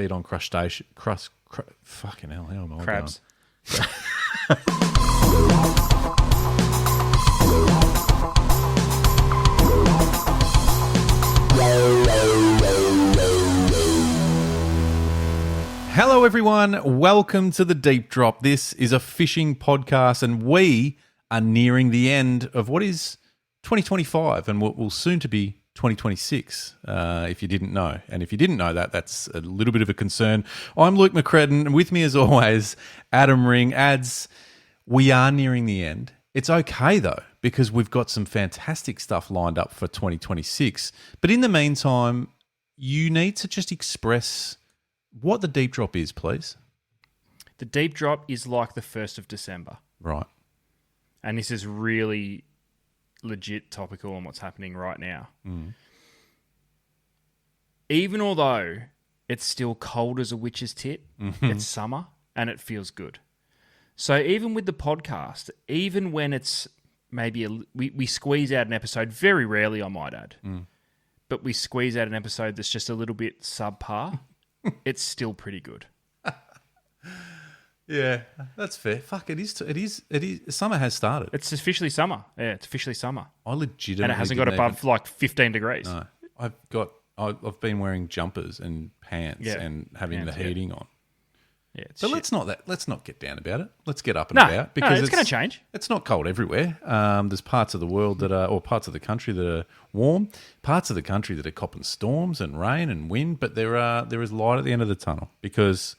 feed on fucking hell, how am I Crabs. going? Hello everyone, welcome to the Deep Drop. This is a fishing podcast and we are nearing the end of what is 2025 and what will soon to be 2026, if you didn't know. And if you didn't know that, that's a little bit of a concern. I'm Luke McCredden, and with me as always, Adam Ring. Ads, we are nearing the end. It's okay though, because we've got some fantastic stuff lined up for 2026. But in the meantime, you need to just express what the Deep Drop is, please. The Deep Drop is like the 1st of December. Right. And this is really legit topical on what's happening right now. Even although it's still cold as a witch's tit, it's summer and it feels good. So even with the podcast, even when it's maybe we squeeze out an episode, very rarely I might add, but we squeeze out an episode that's just a little bit subpar, it's still pretty good. Yeah, that's fair. Fuck, it is. Summer has started. It's officially summer. Yeah, it's officially summer. I legitimately And it hasn't got above like 15 degrees. No, I've been wearing jumpers and pants and having the heating on. Yeah, it's but shit. let's not get down about it. Let's get up and about because it's going to change. It's not cold everywhere. There's parts of the world or parts of the country that are warm, parts of the country that are copping storms and rain and wind. But there is light at the end of the tunnel because,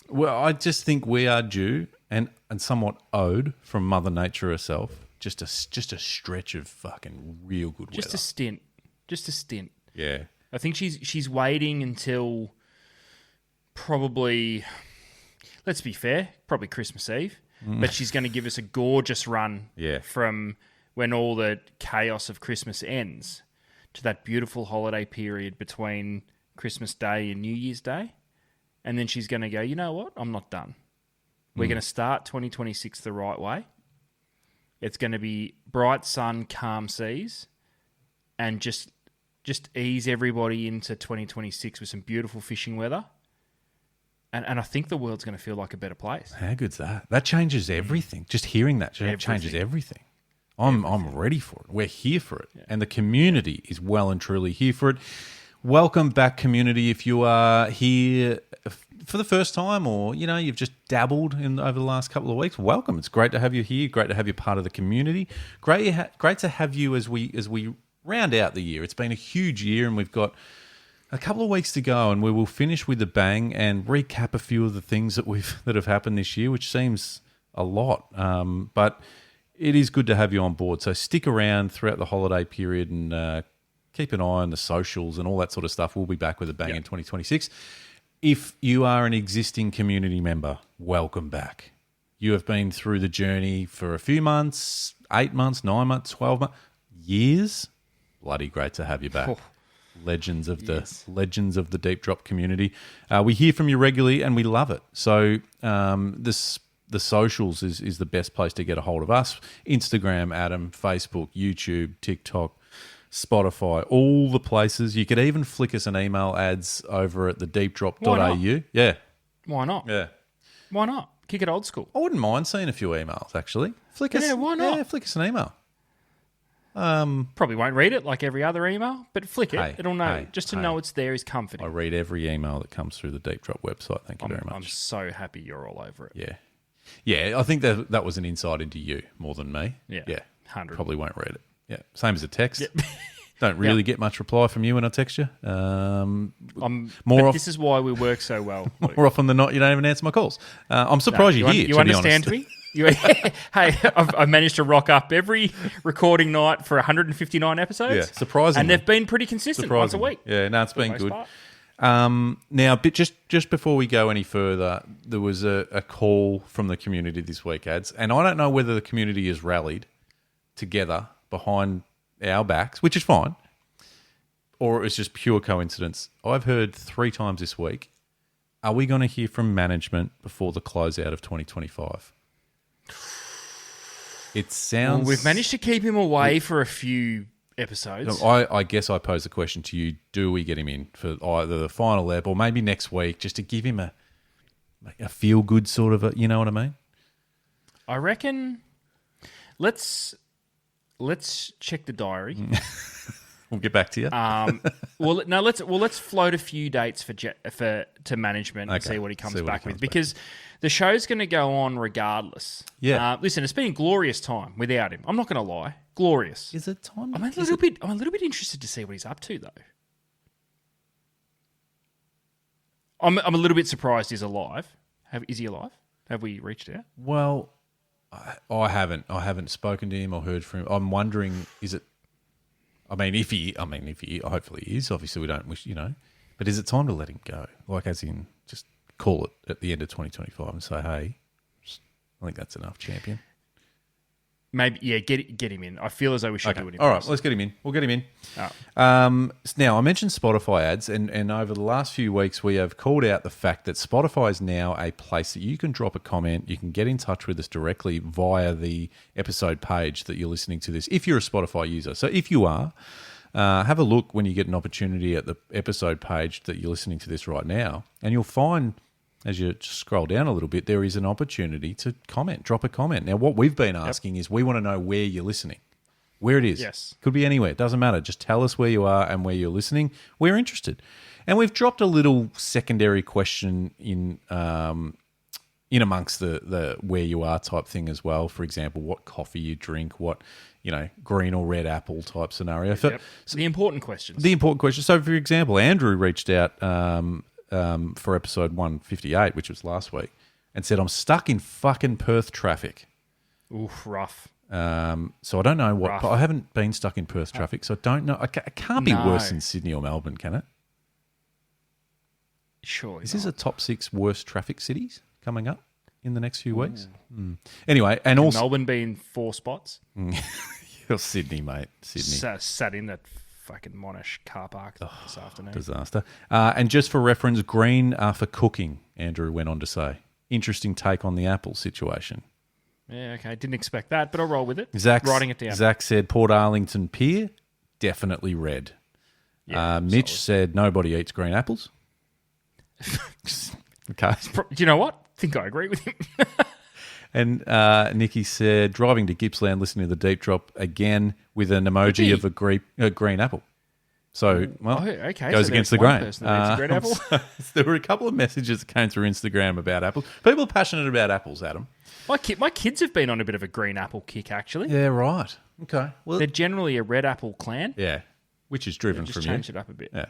well, I just think we are due and somewhat owed from Mother Nature herself just a stretch of fucking real good weather. Just a stint. Yeah, I think she's waiting until probably, let's be fair, probably Christmas Eve. But she's going to give us a gorgeous run from when all the chaos of Christmas ends to that beautiful holiday period between Christmas Day and New Year's Day. And then she's going to go, you know what? I'm not done. We're going to start 2026 the right way. It's going to be bright sun, calm seas, and just ease everybody into 2026 with some beautiful fishing weather. And I think the world's going to feel like a better place. How good's that? That changes everything. Just hearing that changes everything. I'm ready for it. We're here for it. Yeah. And the community is well and truly here for it. Welcome back, community. If you are here for the first time or, you've just dabbled in over the last couple of weeks, welcome. It's great to have you here. Great to have you part of the community. Great to have you as we round out the year. It's been a huge year and we've got a couple of weeks to go, and we will finish with a bang and recap a few of the things that have happened this year, which seems a lot. But it is good to have you on board. So stick around throughout the holiday period and keep an eye on the socials and all that sort of stuff. We'll be back with a bang in 2026. If you are an existing community member, welcome back. You have been through the journey for a few months, 8 months, 9 months, 12 months, years. Bloody great to have you back. Legends of the Deep Drop community. We hear from you regularly and we love it. So the socials is the best place to get a hold of us. Instagram, Adam, Facebook, YouTube, TikTok, Spotify, all the places. You could even flick us an email ads over at thedeepdrop.au. Yeah. Why not? Yeah. Why not? Kick it old school. I wouldn't mind seeing a few emails, actually. Why not? Yeah, flick us an email. Probably won't read it like every other email, but flick it. It'll know. Just to know it's there is comforting. I read every email that comes through the Deep Drop website. Thank you very much. I'm so happy you're all over it. Yeah. Yeah, I think that was an insight into you more than me. Yeah. 100. Probably won't read it. Yeah. Same as a text. Yeah. Don't really get much reply from you when I text you. This is why we work so well. More often than not, you don't even answer my calls. I'm surprised you're here. You understand me? Hey, I've managed to rock up every recording night for 159 episodes. Yeah, surprisingly. And they've been pretty consistent once a week. Yeah, no, it's been good. Now, just before we go any further, there was a call from the community this week, Ads, and I don't know whether the community has rallied together behind our backs, which is fine, or it was just pure coincidence. I've heard 3 times this week, are we going to hear from management before the closeout of 2025? It sounds... Well, we've managed to keep him away for a few episodes. I guess I pose the question to you: do we get him in for either the final ep or maybe next week, just to give him a feel good sort of you know what I mean? I reckon. Let's check the diary. We'll get back to you. Let's float a few dates to management and see what he comes back with, because the show's going to go on regardless. Yeah. Listen, it's been a glorious time without him. I'm not going to lie, glorious. Is it time? I'm a little bit interested to see what he's up to, though. I'm a little bit surprised he's alive. Is he alive? Have we reached out? Well, I haven't spoken to him or heard from him. I'm wondering, is it? If he hopefully he is. Obviously, we don't wish, but is it time to let him go? Like, as in, just call it at the end of 2025 and say, hey, I think that's enough, champion. Maybe, yeah, get him in. I feel as though we should do it. All right, let's get him in. We'll get him in. Now, I mentioned Spotify ads, and over the last few weeks, we have called out the fact that Spotify is now a place that you can drop a comment. You can get in touch with us directly via the episode page that you're listening to this, if you're a Spotify user. So if you are, have a look when you get an opportunity at the episode page that you're listening to this right now, and you'll find, as you scroll down a little bit, there is an opportunity to comment, drop a comment. Now, what we've been asking is we want to know where you're listening, where it is. Yes. Could be anywhere. It doesn't matter. Just tell us where you are and where you're listening. We're interested. And we've dropped a little secondary question in amongst the where you are type thing as well. For example, what coffee you drink, what, green or red apple type scenario. So the important questions. So, for example, Andrew reached out for episode 158, which was last week, and said, I'm stuck in fucking Perth traffic. Oof, rough. So I don't know what... Rough. I haven't been stuck in Perth traffic, so I don't know. It can't be worse than Sydney or Melbourne, can it? Sure. Is this a top 6 worst traffic cities coming up in the next few weeks? Anyway, and also... Melbourne being 4 spots? You're Sydney, mate. Sydney. Sat in that fucking Monash car park this afternoon. Disaster. And just for reference, green are for cooking, Andrew went on to say. Interesting take on the Apple situation. Yeah, okay. Didn't expect that, but I'll roll with it. Writing it down. Zach said Port Arlington Pier, definitely red. Yeah, Mitch said nobody eats green apples. Okay. Do you know what? I think I agree with him. And Nikki said, driving to Gippsland, listening to the Deep Drop again with an emoji of a green apple. So, goes against the grain. Apple. There were a couple of messages that came through Instagram about apples. People are passionate about apples, Adam. My kids have been on a bit of a green apple kick, actually. Yeah, right. Okay. Well, they're generally a red apple clan. Yeah, which is driven from you. Just change it up a bit. Yeah.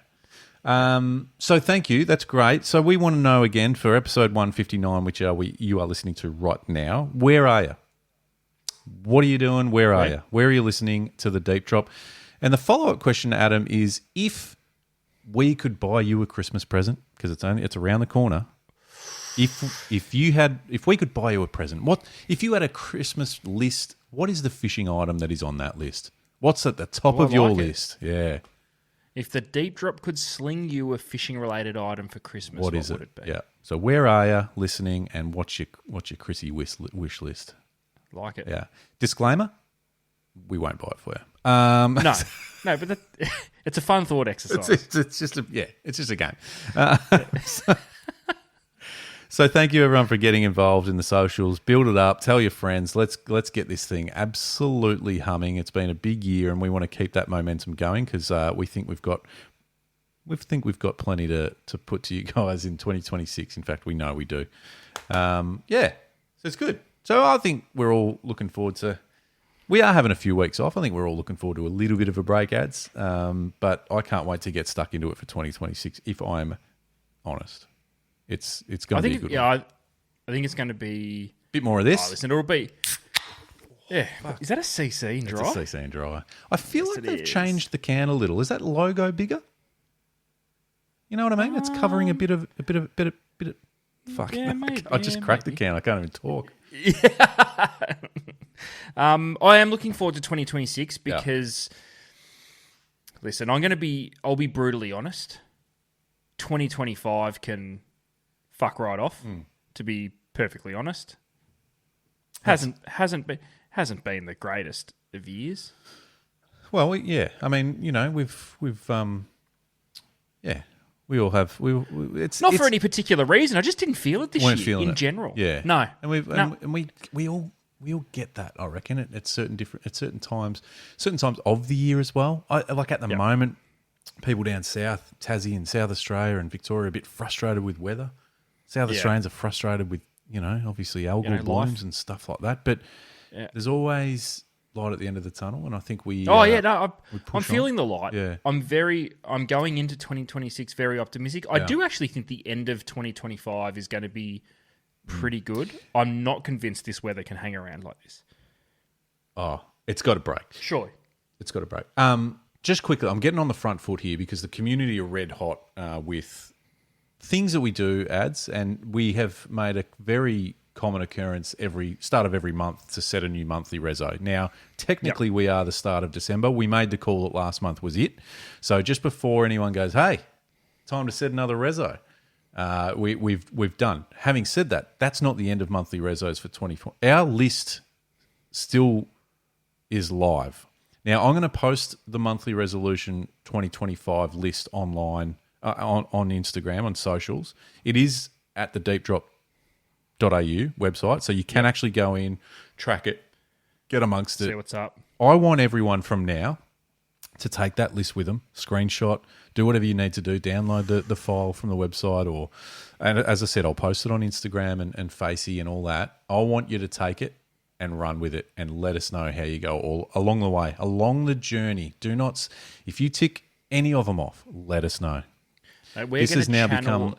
So thank you. That's great. So we want to know again for episode 159, which you are listening to right now. Where are you? What are you doing? Where are you? Where are you listening to the Deep Drop? And the follow-up question, Adam, is if we could buy you a Christmas present, because it's around the corner. If we could buy you a present, if you had a Christmas list? What is the fishing item that is on that list? What's at the top of your list? Yeah. If the Deep Drop could sling you a fishing-related item for Christmas, what would it be? Yeah. So where are you listening, and what's your Chrissy wish list? Like it. Yeah. Disclaimer: we won't buy it for you. No, but it's a fun thought exercise. It's just a game. So thank you everyone for getting involved in the socials. Build it up. Tell your friends. Let's get this thing absolutely humming. It's been a big year, and we want to keep that momentum going because we think we've got plenty to put to you guys in 2026. In fact, we know we do. So it's good. So I think we're all looking forward to. We are having a few weeks off. I think we're all looking forward to a little bit of a break, ads. But I can't wait to get stuck into it for 2026. If I'm honest. It's going to be a good one. I think it's going to be... Bit more of this. Listen, it'll be... Yeah. Is that a CC in dry? It's a CC in dry. I feel like they've changed the can a little. Is that logo bigger? You know what I mean? It's covering a bit of... Fuck. Yeah, maybe, I just cracked the can. I can't even talk. Yeah. I am looking forward to 2026 because... Listen, I'll be brutally honest. 2025 can... fuck right off, to be perfectly honest. Hasn't been the greatest of years. Well, yeah. I mean, we all have. It's not for any particular reason. I just didn't feel it this year in general. Yeah, no, and we all get that. I reckon at certain times of the year as well. Like at the moment, people down south, Tassie and South Australia and Victoria, are a bit frustrated with weather. South Australians are frustrated with obviously algal blooms and stuff like that. But there's always light at the end of the tunnel, and I think we. I'm feeling the light. Yeah. I'm going into 2026 very optimistic. I do actually think the end of 2025 is going to be pretty good. I'm not convinced this weather can hang around like this. Oh, it's got to break. Surely, it's got to break. Just quickly, I'm getting on the front foot here because the community are red hot with things that we do, ads, and we have made a very common occurrence every start of every month to set a new monthly reso. Now, technically, we are the start of December. We made the call that last month was it. So just before anyone goes, hey, time to set another reso, we've done. Having said that, that's not the end of monthly resos for 2024. Our list still is live. Now, I'm going to post the monthly resolution 2025 list online on Instagram, on socials. It is at the deepdrop.au website, so you can actually go in, track it, get amongst it. See what's up. I want everyone from now to take that list with them, screenshot, do whatever you need to do, download the file from the website, and as I said, I'll post it on Instagram and Facey and all that. I want you to take it and run with it and let us know how you go all along the way, along the journey. Do not, if you tick any of them off, let us know. This has now become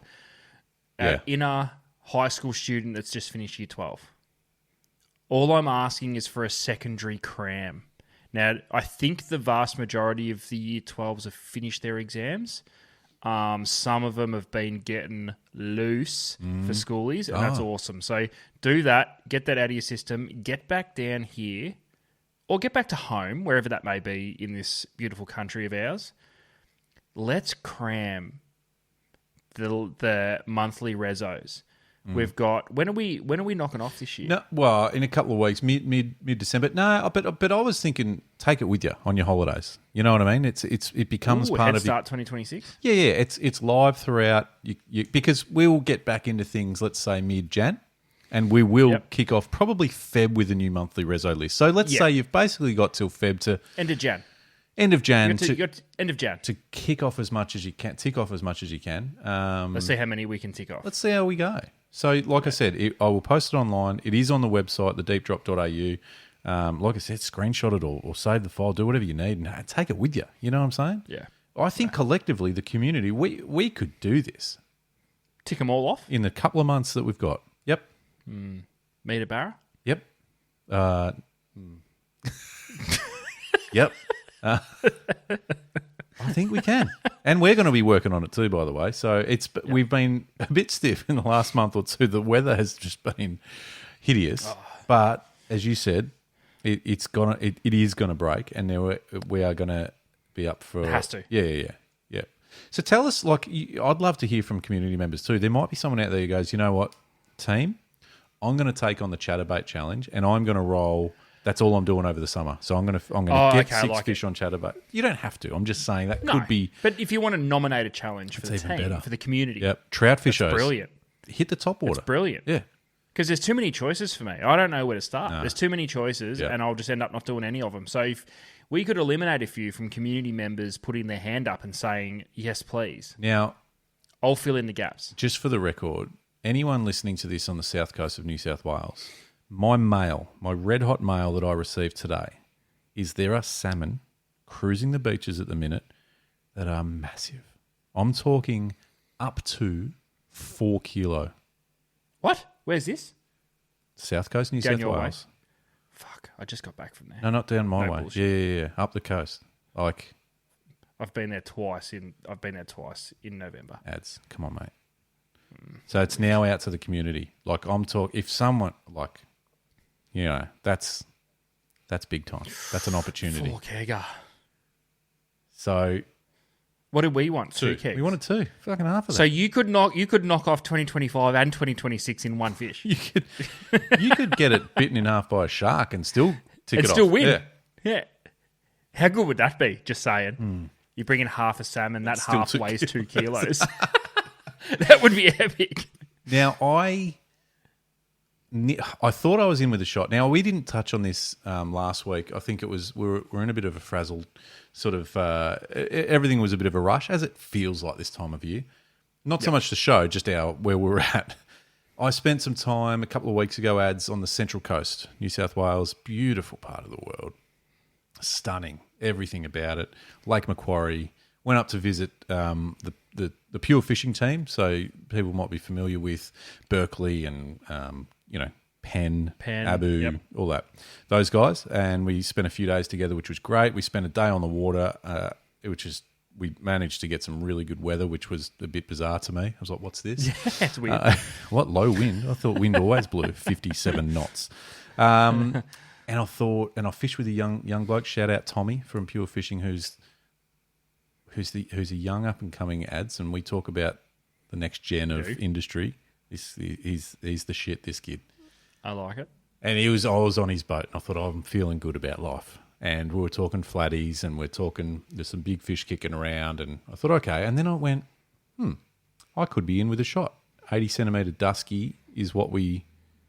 our inner high school student that's just finished year 12. All I'm asking is for a secondary cram. Now, I think the vast majority of the year 12s have finished their exams. Some of them have been getting loose for schoolies, and that's awesome. So do that, get that out of your system, get back down here, or get back to home, wherever that may be in this beautiful country of ours. Let's cram the monthly resos. We've got when are we knocking off this year? No, well, in a couple of weeks, mid December. No, but I was thinking, take it with you on your holidays. You know what I mean? It becomes part of start 2026. Yeah. It's live throughout. Because we will get back into things. Let's say mid Jan, and we will kick off probably Feb with a new monthly reso list. So let's say you've basically got till Feb to end of Jan. End of Jan. End of Jan. To kick off as much as you can. Tick off as much as you can. Let's see how many we can tick off. Let's see how we go. So, like I said, I will post it online. It is on the website, thedeepdrop.au. Like I said, screenshot it or save the file. Do whatever you need and take it with you. You know what I'm saying? Yeah. I think collectively, the community, we could do this. Tick them all off? In the couple of months that we've got. Yep. Meter Barra? Yep. Yep. I think we can. And we're going to be working on it too, by the way. So we've been a bit stiff in the last month or two. The weather has just been hideous. Oh. But as you said, it is going to break, and we are going to be up for... It has to. Yeah. So tell us, I'd love to hear from community members too. There might be someone out there who goes, you know what, team, I'm going to take on the Chatterbait Challenge, and I'm going to roll... That's all I'm doing over the summer. So I'm going to get six fish on Chatterbait. You don't have to. I'm just saying that could be... But if you want to nominate a challenge for the team, better. For the community... Yep. Trout fishers. Brilliant. Hit the top water. It's brilliant. Yeah. Because there's too many choices for me. I don't know where to start. No. There's too many choices, and I'll just end up not doing any of them. So if we could eliminate a few from community members putting their hand up and saying, yes, please. Now... I'll fill in the gaps. Just for the record, anyone listening to this on the south coast of New South Wales... My red hot mail that I received today is there are salmon cruising the beaches at the minute that are massive. I'm talking up to 4 kilo. What? Where's this? South coast, New South Wales. Fuck, I just got back from there. No, not down my way. Bullshit. Yeah. Up the coast. I've been there twice in November. Ads. Come on, mate. So it's now out to the community. If someone that's big time. That's an opportunity. 4 kegger. So, what did we want? 2 kegs. We wanted 2. Fucking half of that. So you could knock off 2025 and 2026 in one fish. You could get it bitten in half by a shark and still tick it off. And still win. Yeah. How good would that be? Just saying. You bring in half a salmon, that Still half 2 weighs 2 kilos. That would be epic. Now, I thought I was in with a shot. Now, we didn't touch on this last week. I think it was we're in a bit of a frazzled sort of everything was a bit of a rush, as it feels like this time of year. Not so much the show, just where we're at. I spent some time a couple of weeks ago, ads on the Central Coast, New South Wales, beautiful part of the world. Stunning, everything about it. Lake Macquarie. Went up to visit the pure fishing team, so people might be familiar with Berkeley and Penn, Abu, all that. Those guys, and we spent a few days together, which was great. We spent a day on the water, we managed to get some really good weather, which was a bit bizarre to me. I was like, what's this? Yeah, it's weird. What, low wind? I thought wind always blew 57 knots. And I fished with a young bloke. Shout out Tommy from Pure Fishing, who's a young up and coming ads, and we talk about the next gen of industry. He's the shit, this kid. I like it. And I was on his boat, and I thought, I'm feeling good about life. And we were talking flatties, and there's some big fish kicking around, and I thought, okay. And then I went, I could be in with a shot. 80 centimetre dusky is what we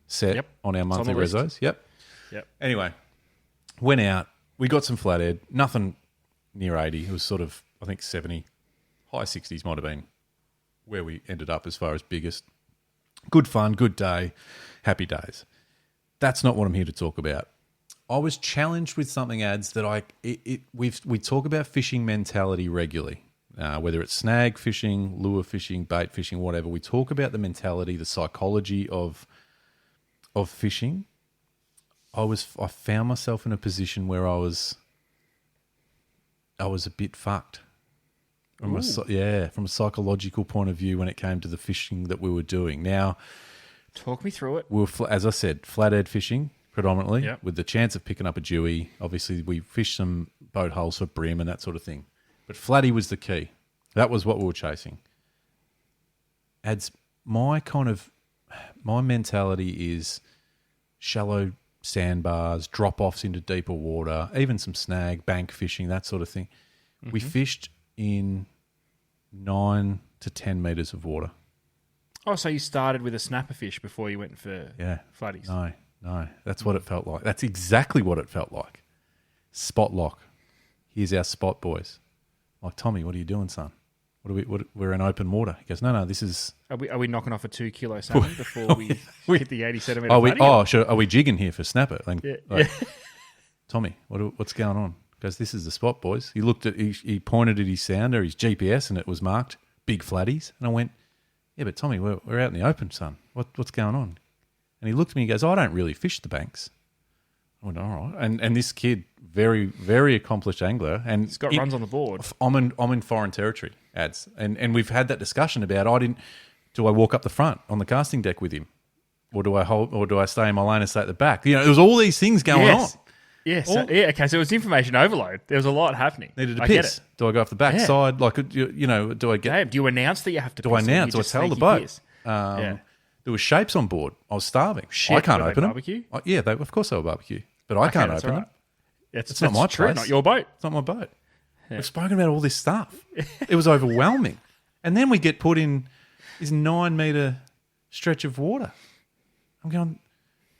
set on our monthly resos. Yep. Anyway, went out. We got some flathead. Nothing near 80. It was sort of, I think, 70. High 60s might have been where we ended up as far as biggest. Good fun, good day, happy days. That's not what I'm here to talk about. I was challenged with something, ads, that we talk about fishing mentality regularly, whether it's snag fishing, lure fishing, bait fishing, whatever. We talk about the mentality, the psychology of fishing. I found myself in a position where I was a bit fucked. From a psychological point of view when it came to the fishing that we were doing. Now, talk me through it. We were, as I said, flathead fishing predominantly, with the chance of picking up a dewey. Obviously, we fished some boat holes for brim and that sort of thing. But flatty was the key. That was what we were chasing. My mentality is shallow sandbars, drop-offs into deeper water, even some snag, bank fishing, that sort of thing. Mm-hmm. We fished in 9 to 10 metres of water. Oh, so you started with a snapper fish before you went for flatties? No. That's what it felt like. That's exactly what it felt like. Spot lock. Here's our spot, boys. Like, Tommy, what are you doing, son? We're in open water. He goes, no, this is... Are we knocking off a 2 kilo salmon before we hit the 80 centimetre flatty? Are we jigging here for snapper? Tommy, what's going on? He goes, this is the spot, boys. He pointed at his sounder, his GPS, and it was marked big flatties. And I went, yeah, but Tommy, we're out in the open, son. What's going on? And he looked at me and goes, I don't really fish the banks. I went, all right. And this kid, very, very accomplished angler. And he's got runs on the board. I'm in foreign territory, ads. And we've had that discussion about, do I walk up the front on the casting deck with him? Or do I stay in my lane and stay at the back? There was all these things going on. Yes. Okay, so it was information overload. There was a lot happening. Needed a piss. Do I go off the back side? Like, do I get... Damn, do you announce that you have to piss? Do I announce? Do I tell the boat? There was shapes on board. I was starving. Shit, I can't open them. Barbecue? Of course they were barbecue. But I can't open them. It's not my place. Not your boat. It's not my boat. Yeah. We've spoken about all this stuff. It was overwhelming. And then we get put in this 9 metre stretch of water. I'm going,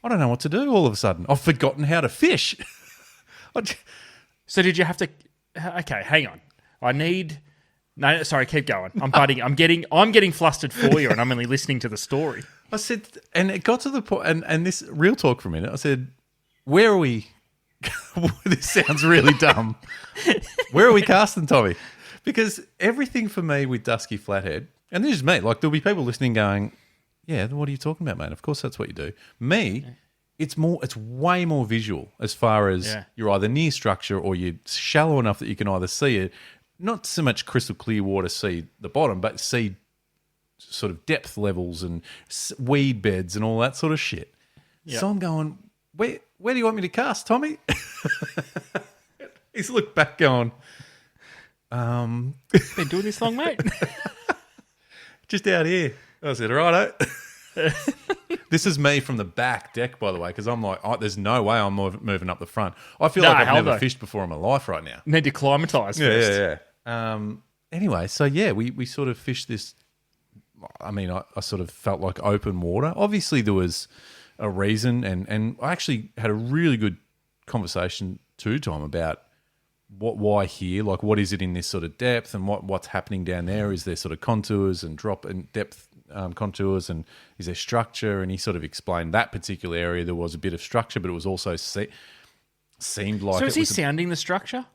I don't know what to do all of a sudden. I've forgotten how to fish. So did you have to... Okay, hang on. No, sorry, keep going. I'm butting. I'm getting flustered for you, and I'm only listening to the story. I said, and it got to the point, and this real talk for a minute. I said, where are we? This sounds really dumb. Where are we casting, Tommy? Because everything for me with dusky flathead, and this is me. Like, there'll be people listening going, "Yeah, what are you talking about, mate? Of course, that's what you do." Me, it's way more visual as far as you're either near structure or you're shallow enough that you can either see it. Not so much crystal clear water, see the bottom, but see sort of depth levels and weed beds and all that sort of shit. Yep. So I'm going, where do you want me to cast, Tommy? He's looked back going, been doing this long, mate? Just out here. I said, all right. This is me from the back deck, by the way, because I'm like, there's no way I'm moving up the front. I feel like I've never fished before in my life right now. Need to acclimatise first. Yeah. Anyway, so yeah, we sort of fished this. I mean, I sort of felt like open water. Obviously, there was a reason, and I actually had a really good conversation to Tom about why here, like what is it in this sort of depth, and what's happening down there? Is there sort of contours and drop and depth contours, and is there structure? And he sort of explained that particular area there was a bit of structure, but it was also seemed like. So is he sounding the structure?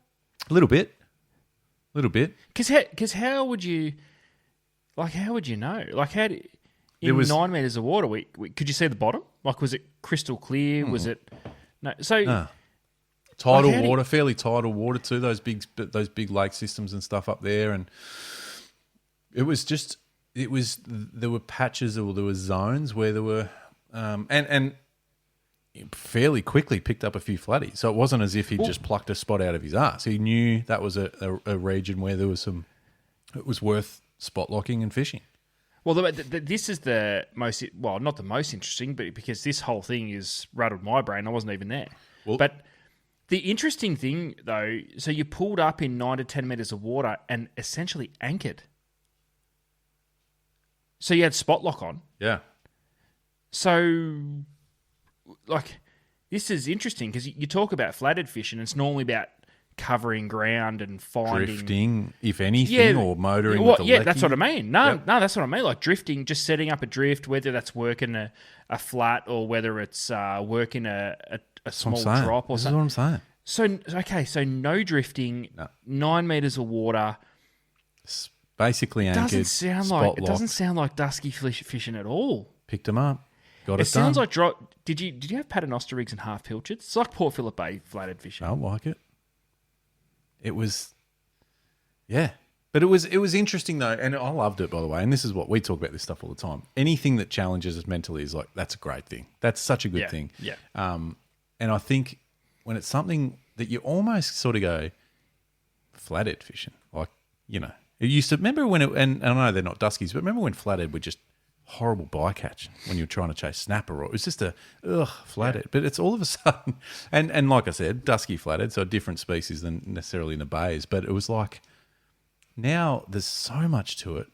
A little bit. Because how would you know? Like how did, in 9 meters of water, could you see the bottom? Like was it crystal clear? Was it no? So. Tidal water, fairly tidal water too. Those big lake systems and stuff up there, and there were patches or there were zones where there were, and fairly quickly picked up a few flatties. So it wasn't as if he just plucked a spot out of his ass. He knew that was a region where there was it was worth spot locking and fishing. Well, this is the most, well, not the most interesting, but because this whole thing is rattled my brain. I wasn't even there, but. The interesting thing, though, so you pulled up in 9 to 10 meters of water and essentially anchored. So you had spot lock on. Yeah. So, like, this is interesting because you talk about flathead fishing, and it's normally about covering ground and finding... Drifting, if anything, or motoring with the yeah, lecky. that's what I mean. No, that's what I mean. Like drifting, just setting up a drift, whether that's working a flat or whether it's working a small drop or something. This is what I'm saying. So no drifting, 9 meters of water. It's basically anchored. It doesn't sound like dusky fishing at all. Picked them up. Got it done. Sounds like Did you have paternoster rigs and half pilchards? It's like Port Phillip Bay flathead fishing. I like it. It was, yeah. But it was interesting though, and I loved it, by the way. And this is what we talk about this stuff all the time. Anything that challenges us mentally is like, that's a great thing. That's such a good thing. Yeah. And I think when it's something that you almost sort of go, flathead fishing, like, you know, it used to, remember when and I know they're not duskies, but remember when flathead were just horrible bycatch when you were trying to chase snapper, or it was just a flathead. But it's all of a sudden, and like I said, dusky flathead, so a different species than necessarily in the bays, but it was like, now there's so much to it.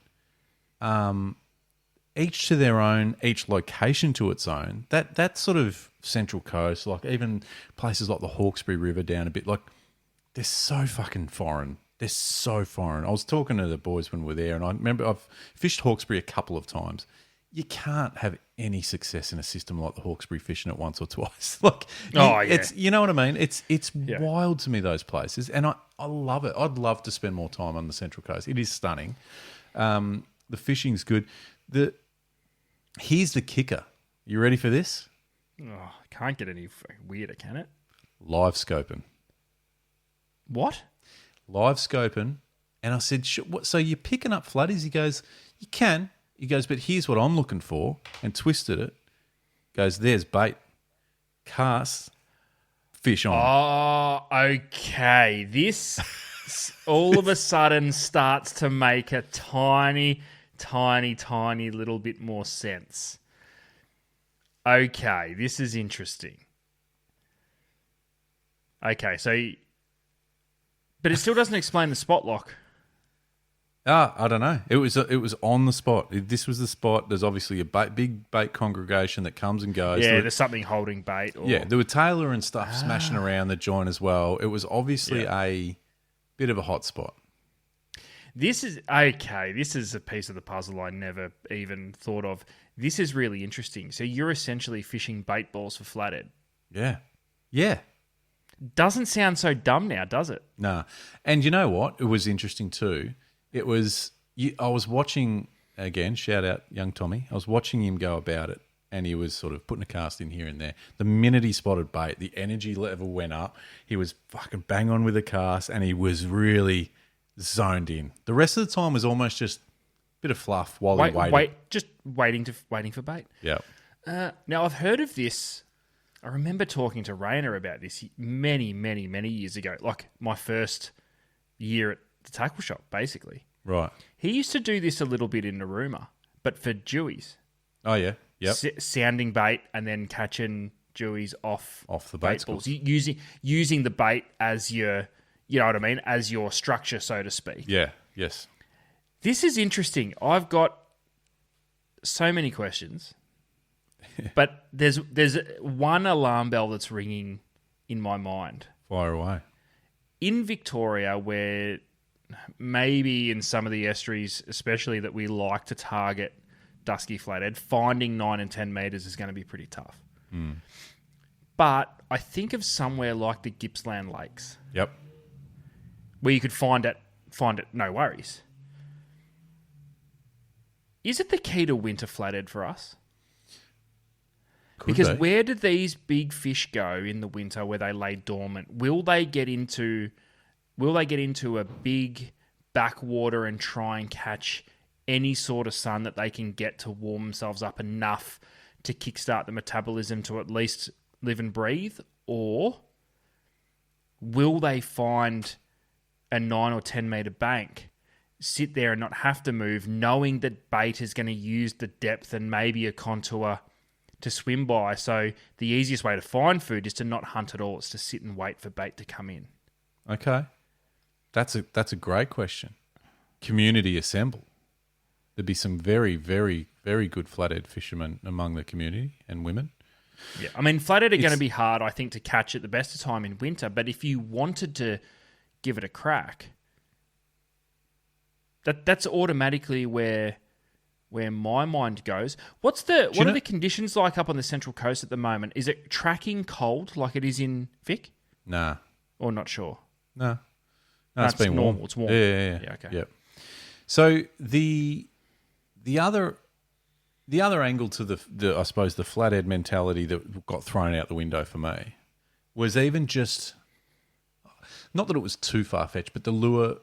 Each to their own, each location to its own. That sort of Central Coast, like even places like the Hawkesbury River down a bit, like they're so fucking foreign. They're so foreign. I was talking to the boys when we were there, and I remember I've fished Hawkesbury a couple of times. You can't have any success in a system like the Hawkesbury fishing it once or twice. Like, it's, you know what I mean? It's wild to me, those places, and I love it. I'd love to spend more time on the Central Coast. It is stunning. The fishing's good. Here's the kicker. You ready for this? Oh, can't get any weirder, can it? Live scoping. What? Live scoping. And I said, so you're picking up flatties? He goes, you can. He goes, but here's what I'm looking for. And twisted it. Goes, there's bait. Cast. Fish on. Oh, okay. This all of a sudden starts to make a tiny little bit more sense. Okay, this is interesting. Okay, so... But it still doesn't explain the spot lock. I don't know. It was on the spot. This was the spot. There's obviously a big bait congregation that comes and goes. Yeah, there's something holding bait. Or... Yeah, there were Taylor and stuff smashing around the joint as well. It was obviously a bit of a hot spot. This is okay. This is a piece of the puzzle I never even thought of. This is really interesting. So you're essentially fishing bait balls for flathead. Yeah. Yeah. Doesn't sound so dumb now, does it? No. And you know what? It was interesting too. It was, I was watching, again, shout out young Tommy. I was watching him go about it, and he was sort of putting a cast in here and there. The minute he spotted bait, the energy level went up. He was fucking bang on with the cast, and he was really zoned in. The rest of the time was almost just a bit of fluff while he waited. Just waiting for bait. Yeah. Now, I've heard of this. I remember talking to Rayner about this many years ago, like my first year at the tackle shop, basically. Right. He used to do this a little bit in Narooma, but for dewies. Oh, yeah. sounding bait and then catching jewies off the bait balls, using the bait as your, you know what I mean, as your structure, so to speak. Yeah. Yes. This is interesting. I've got so many questions, but there's one alarm bell that's ringing in my mind. Fire away. In Victoria, where maybe in some of the estuaries, especially that we like to target dusky flathead, finding 9 and 10 metres is going to be pretty tough. But I think of somewhere like the Gippsland Lakes. Yep. Where you could find it, no worries. Is it the key to winter flathead for us? Because where do these big fish go in the winter where they lay dormant? Will they get into a big backwater and try and catch any sort of sun that they can get to warm themselves up enough to kickstart the metabolism to at least live and breathe? Or will they find a 9 or 10 metre bank, sit there and not have to move, knowing that bait is going to use the depth and maybe a contour to swim by? So the easiest way to find food is to not hunt at all. It's to sit and wait for bait to come in. Okay. That's a great question. Community assemble. There'd be some very, very, very good flathead fishermen among the community and women. Yeah, I mean, flathead are going to be hard, I think, to catch at the best of time in winter. But if you wanted to give it a crack, that's automatically where my mind goes. What are the conditions like up on the Central Coast at the moment? Is it tracking cold like it is in Vic? Nah. Or not sure? No, it's been normal. warm. It's warm. Yeah, okay. Yep. So the other angle to the I suppose the flathead mentality that got thrown out the window for me was even just, not that it was too far-fetched, but the lure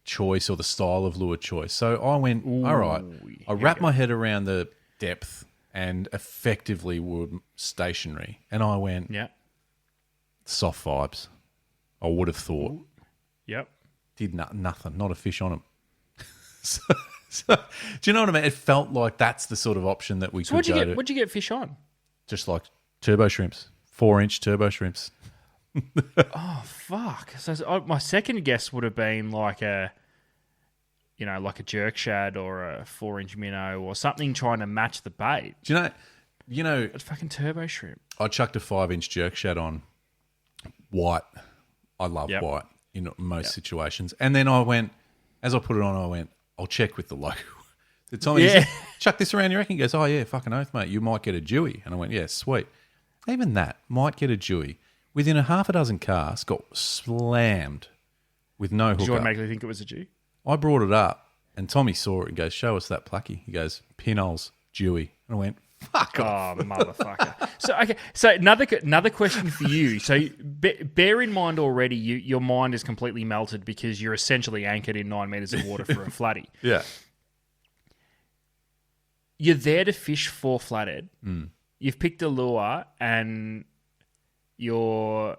choice or the style of lure choice. So I went, all right, I wrapped my head around the depth and effectively were stationary, and I went, soft vibes. I would have thought. Yep. Did nothing, not a fish on them. So, do you know what I mean? It felt like that's the sort of option that we could go to. What'd you get fish on? Just like turbo shrimps, 4-inch turbo shrimps. Oh, fuck. So my second guess would have been like a jerk shad or a 4-inch minnow or something trying to match the bait. Do you know? It's fucking turbo shrimp. I chucked a 5-inch jerk shad on white. I love white in most situations. And then I went, as I put it on, I went, I'll check with the local. The time he said, chuck this around, you reckon? He goes, oh yeah, fucking oath, mate. You might get a Dewey. And I went, yeah, sweet. Even that, might get a Dewey. Within a half a dozen casts, got slammed with no hookup. Did you automatically think it was a Jew? I brought it up, and Tommy saw it and goes, show us that plucky. He goes, pinholes, Dewey. And I went, fuck off. Oh, motherfucker. So another question for you. So bear in mind already, your mind is completely melted because you're essentially anchored in 9 metres of water for a flatty. Yeah. You're there to fish for flathead. You've picked a lure and your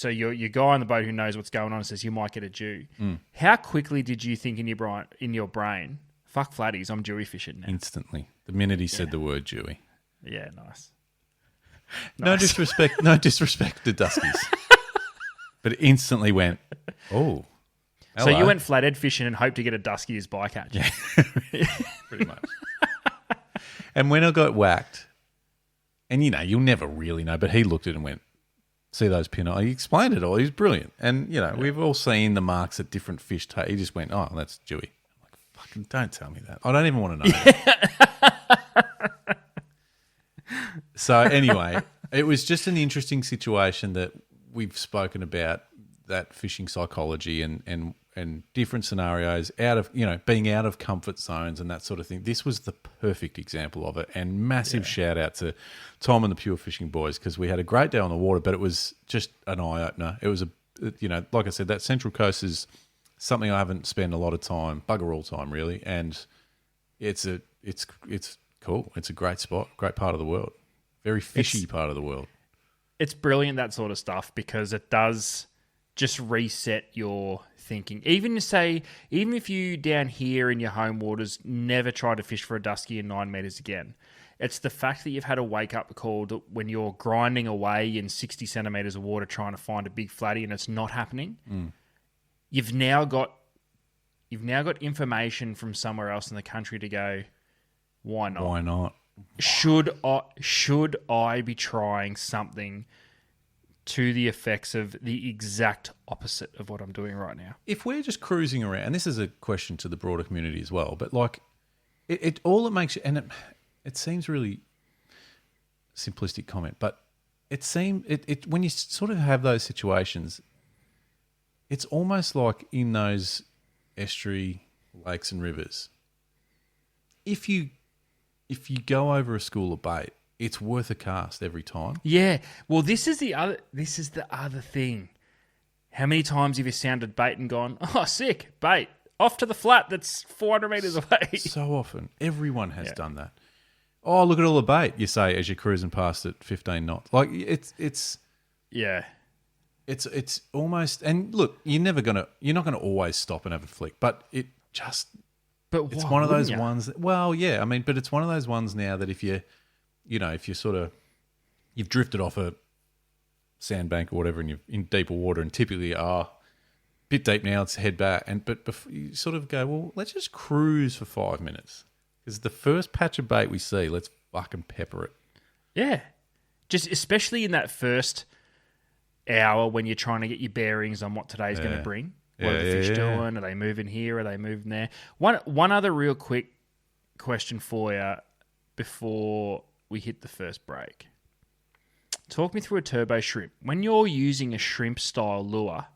guy on the boat who knows what's going on says you might get a Jew. How quickly did you think in your brain, fuck flatties, I'm Jewy fishing now? Instantly. The minute he said the word Jewy. Yeah, nice. No disrespect to Duskies. But it instantly went, oh. Hello. So you went flathead fishing and hoped to get a dusky as bycatch. Yeah. Pretty much. And when I got whacked, and you'll never really know, but he looked at it and went, see those pinholes? He explained it all. He was brilliant. And, we've all seen the marks at different fish. He just went, oh, that's Jewy. I'm like, fucking don't tell me that. I don't even want to know that. So anyway, it was just an interesting situation that we've spoken about, that fishing psychology and different scenarios out of, being out of comfort zones and that sort of thing. This was the perfect example of it, and massive shout out to Tom and the Pure Fishing boys, because we had a great day on the water, but it was just an eye opener. It was like I said, that Central Coast is something I haven't spent a lot of time, bugger all time really, and it's cool. It's a great spot, great part of the world, very fishy part of the world. It's brilliant, that sort of stuff, because it does just reset your thinking. Even if you down here in your home waters never try to fish for a dusky in 9 meters again, it's the fact that you've had a wake-up call when you're grinding away in 60 centimeters of water trying to find a big flatty and it's not happening. You've now got information from somewhere else in the country to go, why not? Why not? Should I be trying something to the effects of the exact opposite of what I'm doing right now? If we're just cruising around, and this is a question to the broader community as well, but like it all it makes you, and it seems really simplistic comment, but it when you sort of have those situations, it's almost like in those estuary lakes and rivers, if you go over a school of bait, it's worth a cast every time. Yeah. Well, this is the other thing. How many times have you sounded bait and gone, oh, sick, bait, off to the flat that's 400 meters away? So often. Everyone has done that. Oh, look at all the bait, you say as you're cruising past at 15 knots. Like, it's yeah. It's almost, and look, you're not gonna always stop and have a flick, but it's one of those ones. Well, yeah, I mean, but it's one of those ones now that if you've drifted off a sandbank or whatever, and you're in deeper water, and typically bit deep now, let's head back, but before you sort of go, well, let's just cruise for 5 minutes because the first patch of bait we see, let's fucking pepper it. Yeah, just especially in that first hour when you're trying to get your bearings on what today's going to bring. What are the fish doing? Are they moving here? Are they moving there? One other real quick question for you before we hit the first break. Talk me through a turbo shrimp. When you're using a shrimp-style lure,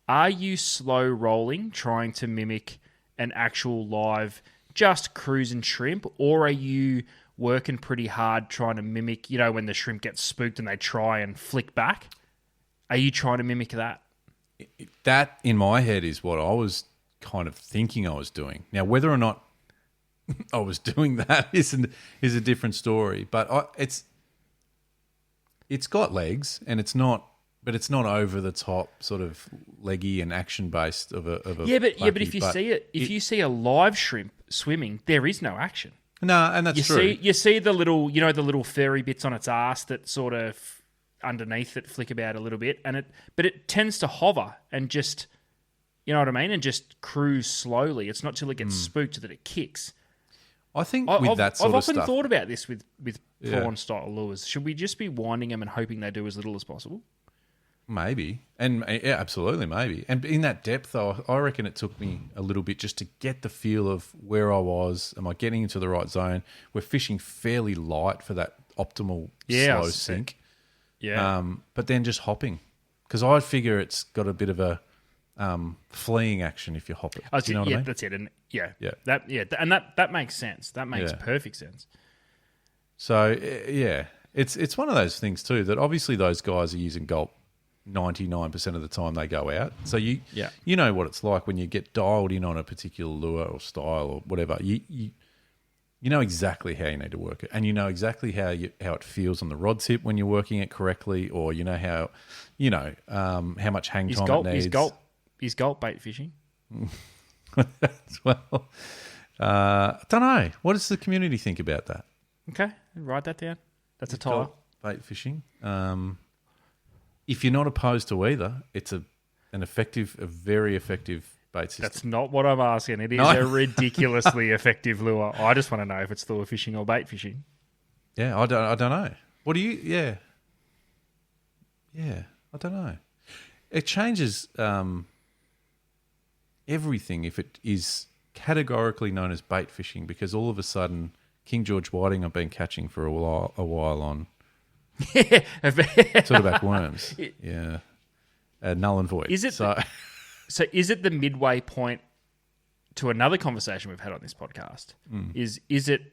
are you slow rolling, trying to mimic an actual live, just cruising shrimp, or are you working pretty hard trying to mimic, when the shrimp gets spooked and they try and flick back? Are you trying to mimic that? That, in my head, is what I was kind of thinking I was doing. Now, whether or not I was doing that is a different story. But it's got legs, and it's not over the top, sort of leggy and action based of a yeah. But if you see a live shrimp swimming, there is no action. No, and that's true. You see the little furry bits on its ass that sort of underneath it flick about a little bit, but it tends to hover and just, you know what I mean, and just cruise slowly. It's not till it gets spooked that it kicks. I think with that sort of stuff, I've often thought about this with prawn style lures. Should we just be winding them and hoping they do as little as possible? Maybe, and yeah, absolutely, maybe. And in that depth, though, I reckon it took me a little bit just to get the feel of where I was. Am I getting into the right zone? We're fishing fairly light for that optimal slow sink. Yeah. But then just hopping, because I figure it's got a bit of a fleeing action if you hop it. Do you know what I mean? That's it. And that makes sense. That makes perfect sense. So it's one of those things too that obviously those guys are using gulp 99% of the time they go out. So you know what it's like when you get dialed in on a particular lure or style or whatever. You know exactly how you need to work it, and you know exactly how it feels on the rod tip when you're working it correctly, or you know how much hang time it needs. Is gulp bait fishing? Well, I don't know. What does the community think about that? Okay, write that down. That's a tire. Bait fishing. If you're not opposed to either, it's a very effective bait system. That's not what I'm asking. It is a ridiculously effective lure. I just want to know if it's lure fishing or bait fishing. Yeah, I don't know. What do you? Yeah, I don't know. It changes everything if it is categorically known as bait fishing, because all of a sudden King George whiting I've been catching for a while on Silverback worms. Null and void. Is it? So is it the midway point to another conversation we've had on this podcast? Is it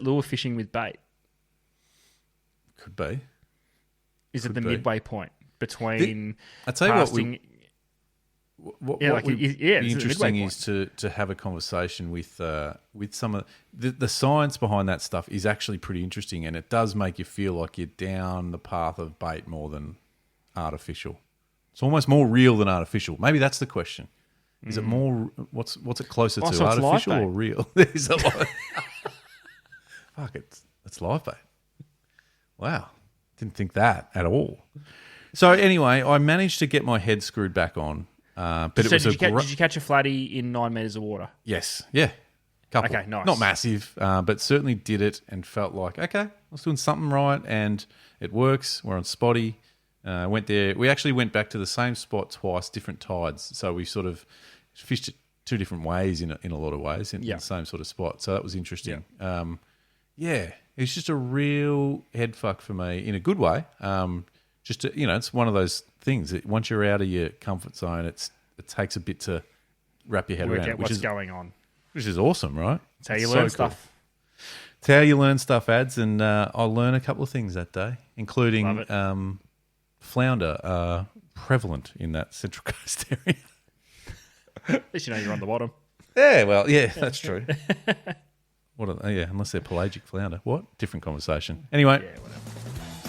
lure fishing with bait? Could be. Is it the midway point between? I tell you casting, what would be interesting is to have a conversation with some of the science behind that stuff is actually pretty interesting, and it does make you feel like you're down the path of bait more than artificial. It's almost more real than artificial. Maybe that's the question. Is it more? What's it closer to, so artificial live or real? There's a lot. Fuck, it's live bait. Wow, didn't think that at all. So anyway, I managed to get my head screwed back on. But so it was did you catch a flatty in 9 meters of water? Yes, yeah, couple. Okay, nice. Not massive, but certainly did it and felt like okay, I was doing something right, and it works. We're on spotty. Went there. We actually went back to the same spot twice, different tides. So we sort of fished it 2 different ways in a lot of ways in the same sort of spot. So that was interesting. Yeah, it's just a real head fuck for me in a good way. Just to, it's one of those things that once you're out of your comfort zone, it takes a bit to wrap your head Work around out what's going on. which is awesome, right? That's how you learn stuff. It's how you learn stuff, Ads, and I learned a couple of things that day, including flounder are prevalent in that Central Coast area. At least you know you're on the bottom. Yeah, well, yeah, that's true. Unless they're pelagic flounder. What? Different conversation. Anyway, whatever.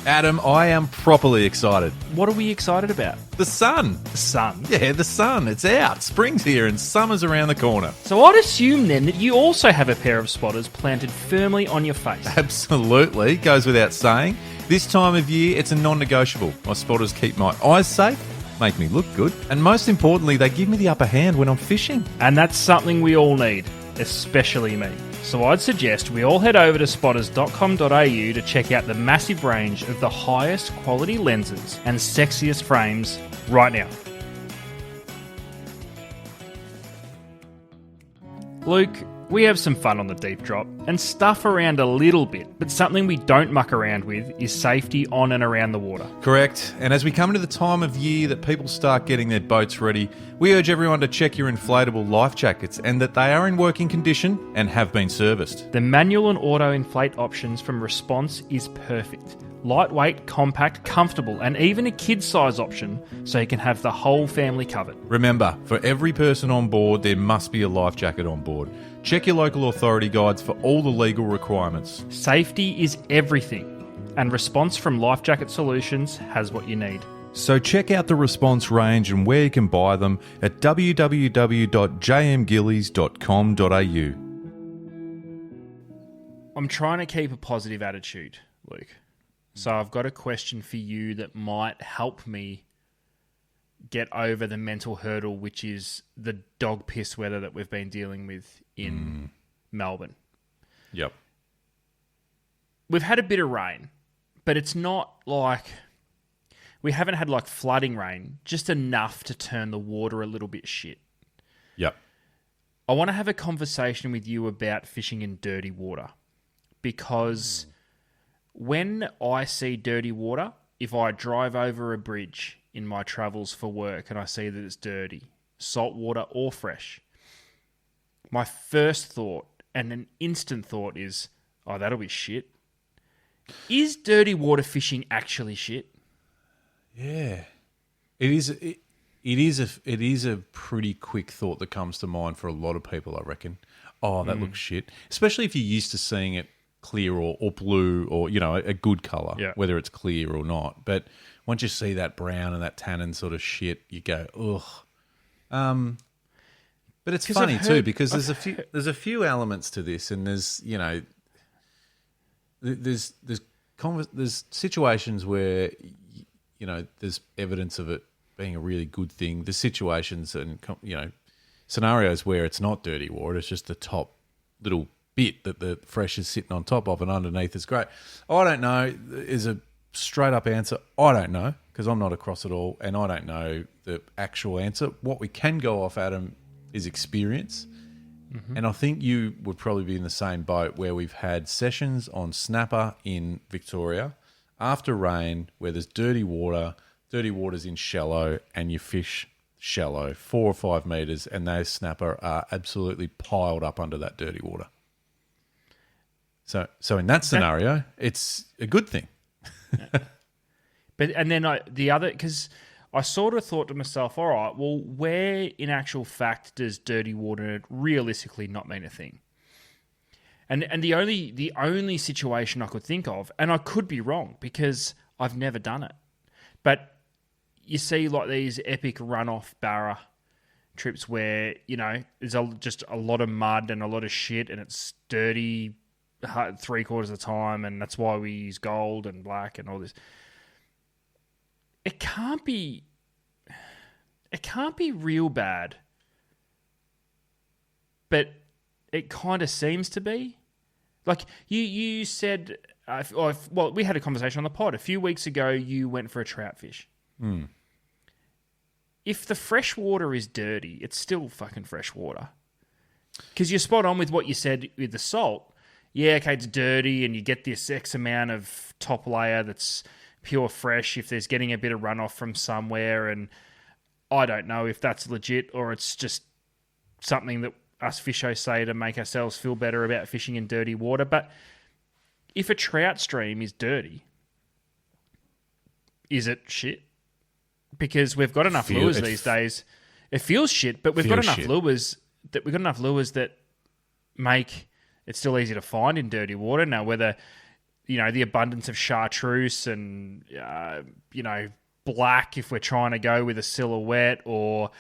Adam, I am properly excited. What are we excited about? The sun. The sun. Yeah, the sun. It's out. Spring's here and summer's around the corner. So I'd assume then that you also have a pair of spotters planted firmly on your face. Absolutely. Goes without saying. This time of year, it's a non-negotiable. My spotters keep my eyes safe, make me look good, and most importantly, they give me the upper hand when I'm fishing. And that's something we all need, especially me. So I'd suggest we all head over to spotters.com.au to check out the massive range of the highest quality lenses and sexiest frames right now. Luke, we have some fun on the deep drop and stuff around a little bit, but something we don't muck around with is safety on and around the water. Correct. And as we come into the time of year that people start getting their boats ready, we urge everyone to check your inflatable life jackets and that they are in working condition and have been serviced. The manual and auto inflate options from Response is perfect. Lightweight, compact, comfortable, and even a kid's size option so you can have the whole family covered. Remember, for every person on board, there must be a life jacket on board. Check your local authority guides for all the legal requirements. Safety is everything, and Response from Life Jacket Solutions has what you need. So check out the Response range and where you can buy them at www.jmgillies.com.au. I'm trying to keep a positive attitude, Luke. So I've got a question for you that might help me get over the mental hurdle, which is the dog piss weather that we've been dealing with in Melbourne. Yep. We've had a bit of rain, but it's not like... We haven't had like flooding rain, just enough to turn the water a little bit shit. Yep. I want to have a conversation with you about fishing in dirty water because... When I see dirty water, if I drive over a bridge in my travels for work and I see that it's dirty, salt water or fresh, my first thought and an instant thought is, oh, that'll be shit. Is dirty water fishing actually shit? Yeah. It is a pretty quick thought that comes to mind for a lot of people, I reckon. Oh, that looks shit. Especially if you're used to seeing it clear or blue or, a good colour, whether it's clear or not. But once you see that brown and that tannin sort of shit, you go, ugh. But it's funny too because there's a few elements to this, and there's there's situations where there's evidence of it being a really good thing. There's situations and scenarios where it's not dirty water; it's just the top little bit that the fresh is sitting on top of, and underneath is great. I don't know is a straight up answer. I don't know because I'm not across it all, and I don't know the actual answer. What we can go off, Adam, is experience, and I think you would probably be in the same boat where we've had sessions on snapper in Victoria after rain where there's dirty water's in shallow, and you fish shallow 4 or 5 meters, and those snapper are absolutely piled up under that dirty water. So in that scenario, it's a good thing. But because I sort of thought to myself, all right, well, where in actual fact does dirty water realistically not mean a thing? And the only situation I could think of, and I could be wrong because I've never done it, but you see like these epic runoff barra trips where, there's just a lot of mud and a lot of shit and it's dirty 3/4 of the time, and that's why we use gold and black and all this. It can't be real bad, but it kind of seems to be. Like you said, we had a conversation on the pod a few weeks ago. You went for a trout fish. If the fresh water is dirty, it's still fucking fresh water. Because you're spot on with what you said with the salt. Yeah, okay, it's dirty and you get this X amount of top layer that's pure fresh if there's getting a bit of runoff from somewhere. And I don't know if that's legit or it's just something that us fishers say to make ourselves feel better about fishing in dirty water. But if a trout stream is dirty, is it shit? Because we've got enough lures these days. It feels shit, but we've got enough lures that make it still easy to find in dirty water. Now, whether, the abundance of chartreuse and, black if we're trying to go with a silhouette or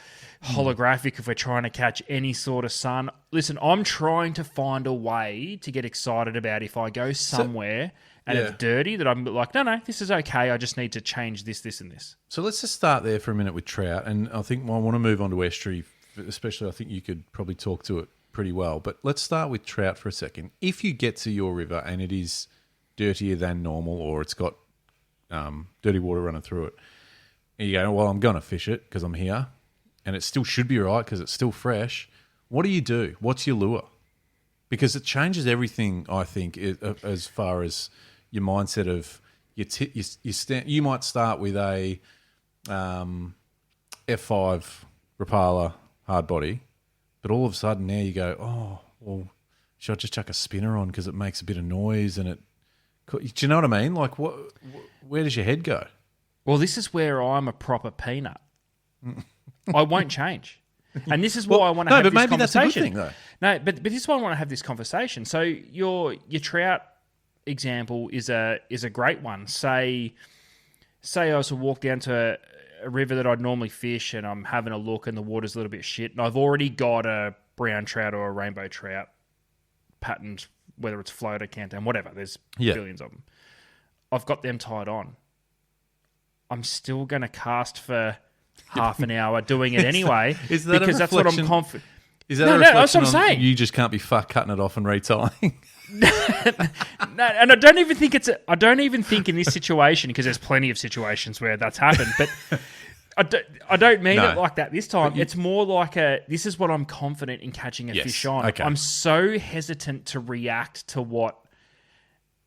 holographic if we're trying to catch any sort of sun. Listen, I'm trying to find a way to get excited about if I go somewhere and it's dirty that I'm like, no, this is okay. I just need to change this, this, and this. So let's just start there for a minute with trout. And I think I want to move on to estuary, especially I think you could probably talk to it pretty well. But let's start with trout for a second. If you get to your river and it is dirtier than normal or it's got dirty water running through it, and you go, well, I'm going to fish it because I'm here, and it still should be right because it's still fresh. What do? What's your lure? Because it changes everything, I think, as far as your mindset of you might start with a F5 Rapala hard body, but all of a sudden now you go, oh, well, should I just chuck a spinner on because it makes a bit of noise and it... Do you know what I mean? Like, where does your head go? Well, this is where I'm a proper peanut. I won't change. And this is why I want to have this conversation. No, but maybe that's a good thing, though. No, but this is why I want to have this conversation. So your trout example is a great one. Say I was to walk down to a river that I'd normally fish and I'm having a look and the water's a little bit shit and I've already got a brown trout or a rainbow trout patterned, whether it's float or canton, whatever. There's billions of them. I've got them tied on. I'm still going to cast for half an hour doing it anyway because that's what I'm confident. Is that a reflection that's what I'm saying. You just can't be fuck cutting it off and retying? No, and I don't even think I don't even think in this situation, because there's plenty of situations where that's happened, but I don't mean it like that this time. It's more like this is what I'm confident in catching a fish on. Okay. I'm so hesitant to react to what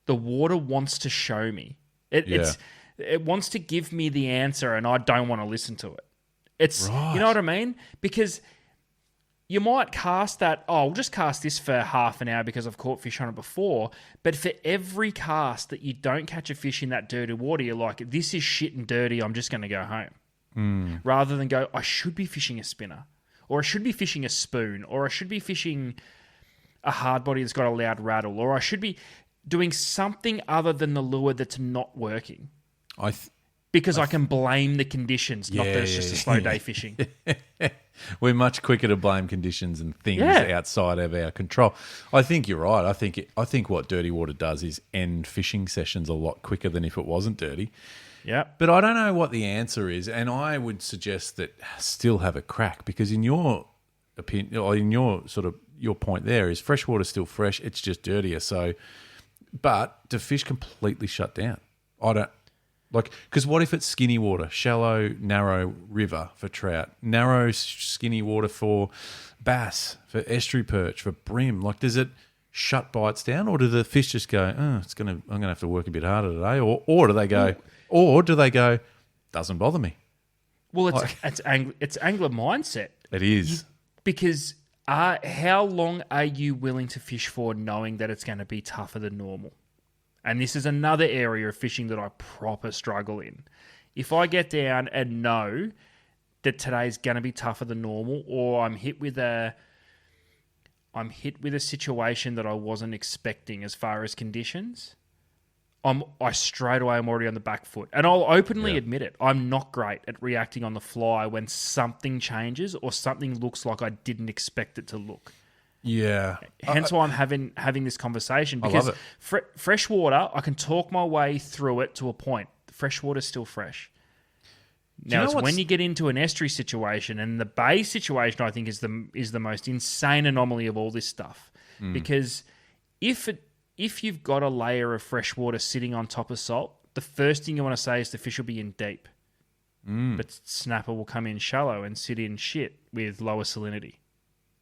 the water wants to show me. It wants to give me the answer and I don't want to listen to it. It's right. You know what I mean? Because you might cast that, I'll just cast this for half an hour because I've caught fish on it before. But for every cast that you don't catch a fish in that dirty water, you're like, this is shit and dirty, I'm just going to go home. Rather than go, I should be fishing a spinner, or I should be fishing a spoon, or I should be fishing a hard body that's got a loud rattle, or I should be doing something other than the lure that's not working. Because I can blame the conditions, not that it's just a slow day fishing. We're much quicker to blame conditions and things outside of our control. I think you're right. I think what dirty water does is end fishing sessions a lot quicker than if it wasn't dirty. Yeah. But I don't know what the answer is, and I would suggest that still have a crack, because in your opinion, or in your point there is fresh water still fresh, it's just dirtier. So, but do fish completely shut down? I don't. Because what if it's skinny water, shallow, narrow river for trout, narrow, skinny water for bass, for estuary perch, for bream? Does it shut bites down, or do the fish just go, I'm gonna have to work a bit harder today, or do they go, doesn't bother me? Well, it's angler mindset. It is because how long are you willing to fish for, knowing that it's going to be tougher than normal? And this is another area of fishing that I proper struggle in. If I get down and know that today's going to be tougher than normal, or I'm hit with a situation that I wasn't expecting as far as conditions, I straight away I'm already on the back foot. And I'll openly admit it. I'm not great at reacting on the fly when something changes or something looks like I didn't expect it to look. Yeah. Hence why I'm having this conversation, because fresh water, I can talk my way through it to a point. Fresh water's still fresh. Now, it's when you get into an estuary situation, and the bay situation, I think, is the most insane anomaly of all this stuff. Because if you've got a layer of fresh water sitting on top of salt, the first thing you want to say is the fish will be in deep. But snapper will come in shallow and sit in shit with lower salinity.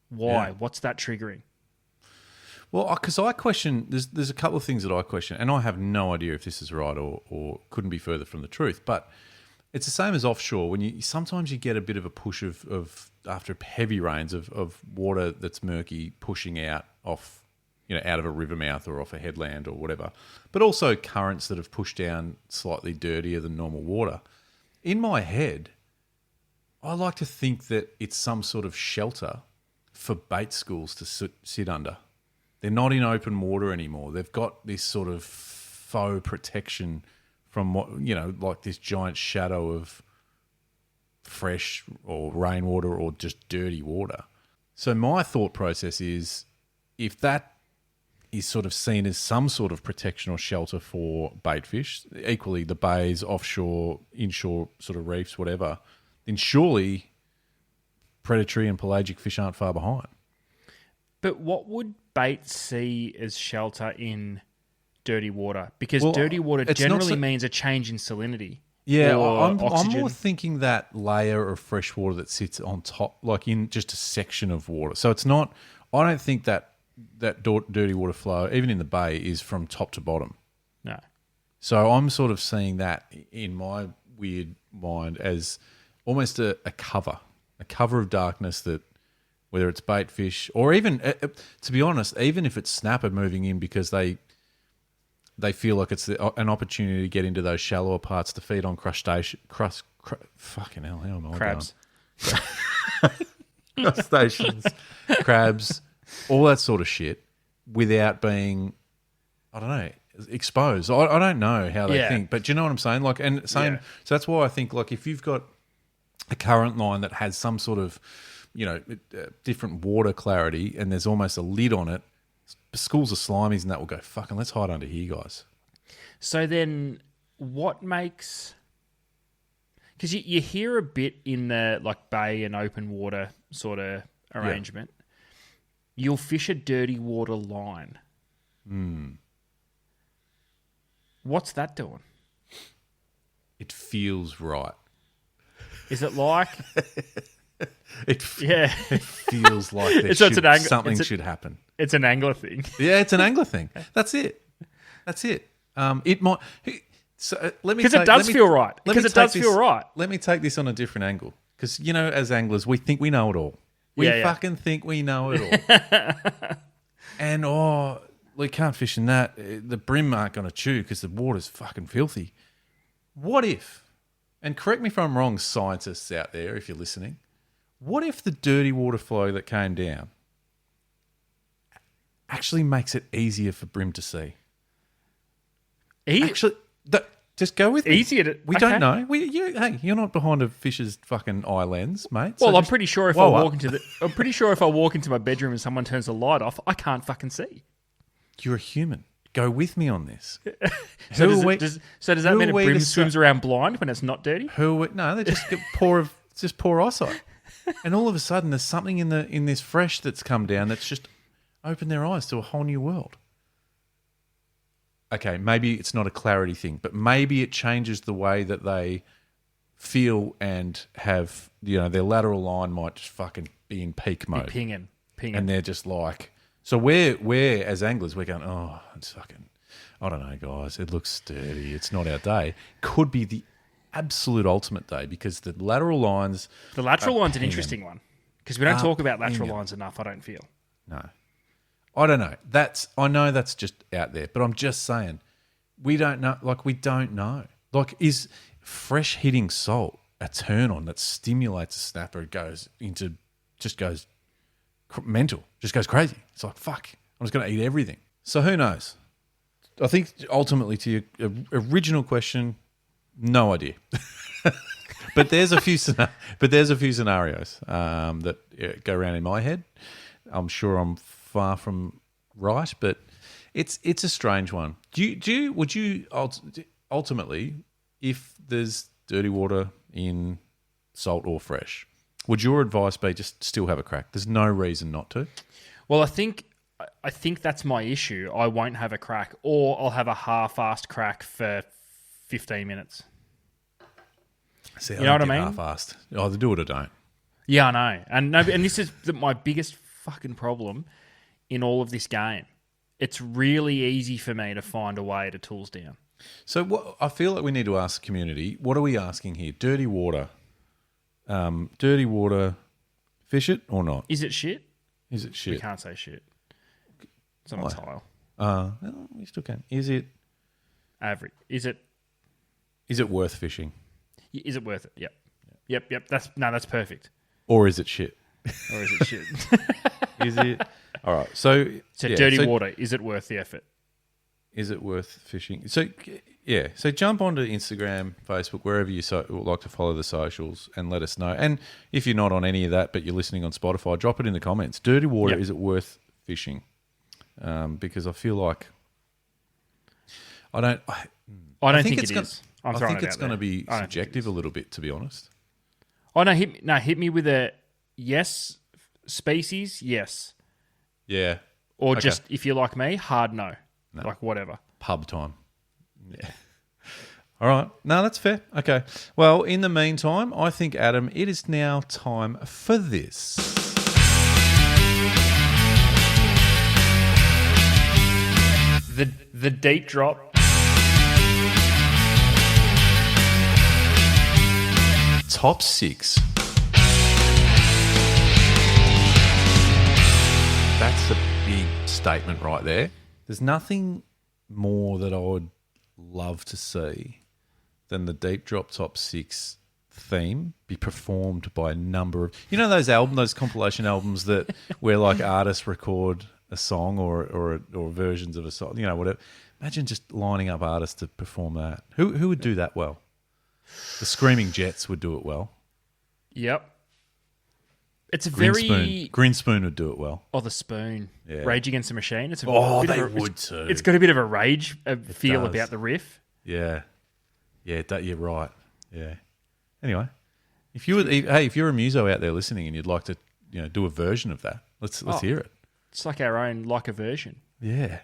Why? Yeah. What's that triggering? Well, because I question, there's a couple of things that I question, and I have no idea if this is right or couldn't be further from the truth, but it's the same as offshore. When sometimes you get a bit of a push of after heavy rains of water that's murky pushing out off, out of a river mouth or off a headland or whatever, but also currents that have pushed down slightly dirtier than normal water. In my head, I like to think that it's some sort of shelter for bait schools to sit under. They're not in open water anymore. They've got this sort of faux protection from what, like this giant shadow of fresh or rainwater or just dirty water. So my thought process is, if that is sort of seen as some sort of protection or shelter for bait fish, equally the bays, offshore, inshore sort of reefs, whatever, then surely predatory and pelagic fish aren't far behind. But what would bait see as shelter in dirty water? Because dirty water generally means a change in salinity. Yeah, I'm more thinking that layer of fresh water that sits on top, like in just a section of water. So it's not, I don't think that dirty water flow, even in the bay, is from top to bottom. No. So I'm sort of seeing that in my weird mind as almost a cover of darkness that, whether it's bait fish or even, to be honest, even if it's snapper moving in because they feel like it's an opportunity to get into those shallower parts to feed on fucking hell, how am I crabs. Crustaceans, crabs, all that sort of shit without being, I don't know, exposed. I don't know how they think, but do you know what I'm saying? Like, and same. So that's why I think, like, if you've got a current line that has some sort of, different water clarity and there's almost a lid on it, schools of slimies and that will go, fucking, let's hide under here, guys. So then what makes... Because you hear a bit in the like bay and open water sort of arrangement. Yeah. You'll fish a dirty water line. What's that doing? It feels right. Is it like... It feels like something should happen. It's an angler thing. Yeah, it's an angler thing. That's it. It might. So let me. Because it does feel right. Because it does feel right. Let me take this on a different angle. Because as anglers, we think we know it all. We fucking think we know it all. And we can't fish in that. The brim aren't going to chew because the water's fucking filthy. What if? And correct me if I'm wrong, scientists out there, if you're listening. What if the dirty water flow that came down actually makes it easier for brim to see? Actually, just go with me. Easier to... We don't know. Hey, you're not behind a fish's fucking eye lens, mate. Well, I'm pretty sure if I walk into my bedroom and someone turns the light off, I can't fucking see. You're a human. Go with me on this. So does that mean a brim swims around blind when it's not dirty? No, they just get poor eyesight. And all of a sudden, there's something in this fresh that's come down that's just opened their eyes to a whole new world. Okay, maybe it's not a clarity thing, but maybe it changes the way that they feel and have, their lateral line might just fucking be in peak mode. Pinging. And they're just like... So we're as anglers, we're going, it's fucking... I don't know, guys. It looks dirty. It's not our day. Could be the absolute ultimate day because the lateral lines... The lateral line's an interesting one because we don't talk about lateral lines enough, I don't feel. No. I don't know. I know that's just out there, but I'm just saying we don't know. Like, we don't know. Like, is fresh hitting salt a turn on that stimulates a snapper, goes mental, just goes crazy. It's like, fuck, I'm just going to eat everything. So who knows? I think ultimately to your original question, no idea. But there's a few scenarios that go around in my head. I'm sure I'm far from right, but it's a strange one. Would you ultimately, if there's dirty water in salt or fresh, would your advice be just still have a crack? There's no reason not to. Well, I think that's my issue. I won't have a crack, or I'll have a half-assed crack for 15 minutes. See, you know what I mean? Half-assed. Either do it or don't. Yeah, I know. And this is my biggest fucking problem in all of this game. It's really easy for me to find a way to tools down. So I feel like we need to ask the community, what are we asking here? Dirty water. Dirty water, fish it or not? Is it shit? Is it shit? We can't say shit. It's not a tile. Well, we still can. Is it average? Is it worth fishing? Is it worth it? Yep. That's perfect. Or is it shit? Or is it shit? Is it? All right. So dirty water. Is it worth the effort? Is it worth fishing? So yeah. So jump onto Instagram, Facebook, wherever you like to follow the socials, and let us know. And if you're not on any of that, but you're listening on Spotify, drop it in the comments. Dirty water. Yep. Is it worth fishing? Because I feel like I don't think it is. I think it's going to be subjective a little bit, to be honest. Oh no! Hit me with a yes. Species, yes. Yeah. Or just if you're like me, hard no. Like whatever. Pub time. Yeah. All right. No, that's fair. Okay. Well, in the meantime, I think, Adam, it is now time for this. The deep drop. Top 6. That's a big statement right there. There's nothing more that I would love to see than the Deep Drop Top 6 theme be performed by a number of... You know those compilation albums that where like artists record a song or versions of a song, you know, whatever. Imagine just lining up artists to perform that. Who would do that well? The Screaming Jets would do it well. Yep. It's a Green Spoon would do it well. Oh, the Spoon. Yeah. Rage Against the Machine. It's would too. It's got a bit of a rage feel about the riff. Yeah. Yeah, you're right. Yeah. Anyway, if you're a muso out there listening and you'd like to, do a version of that, let's hear it. It's like our own a version. Yeah.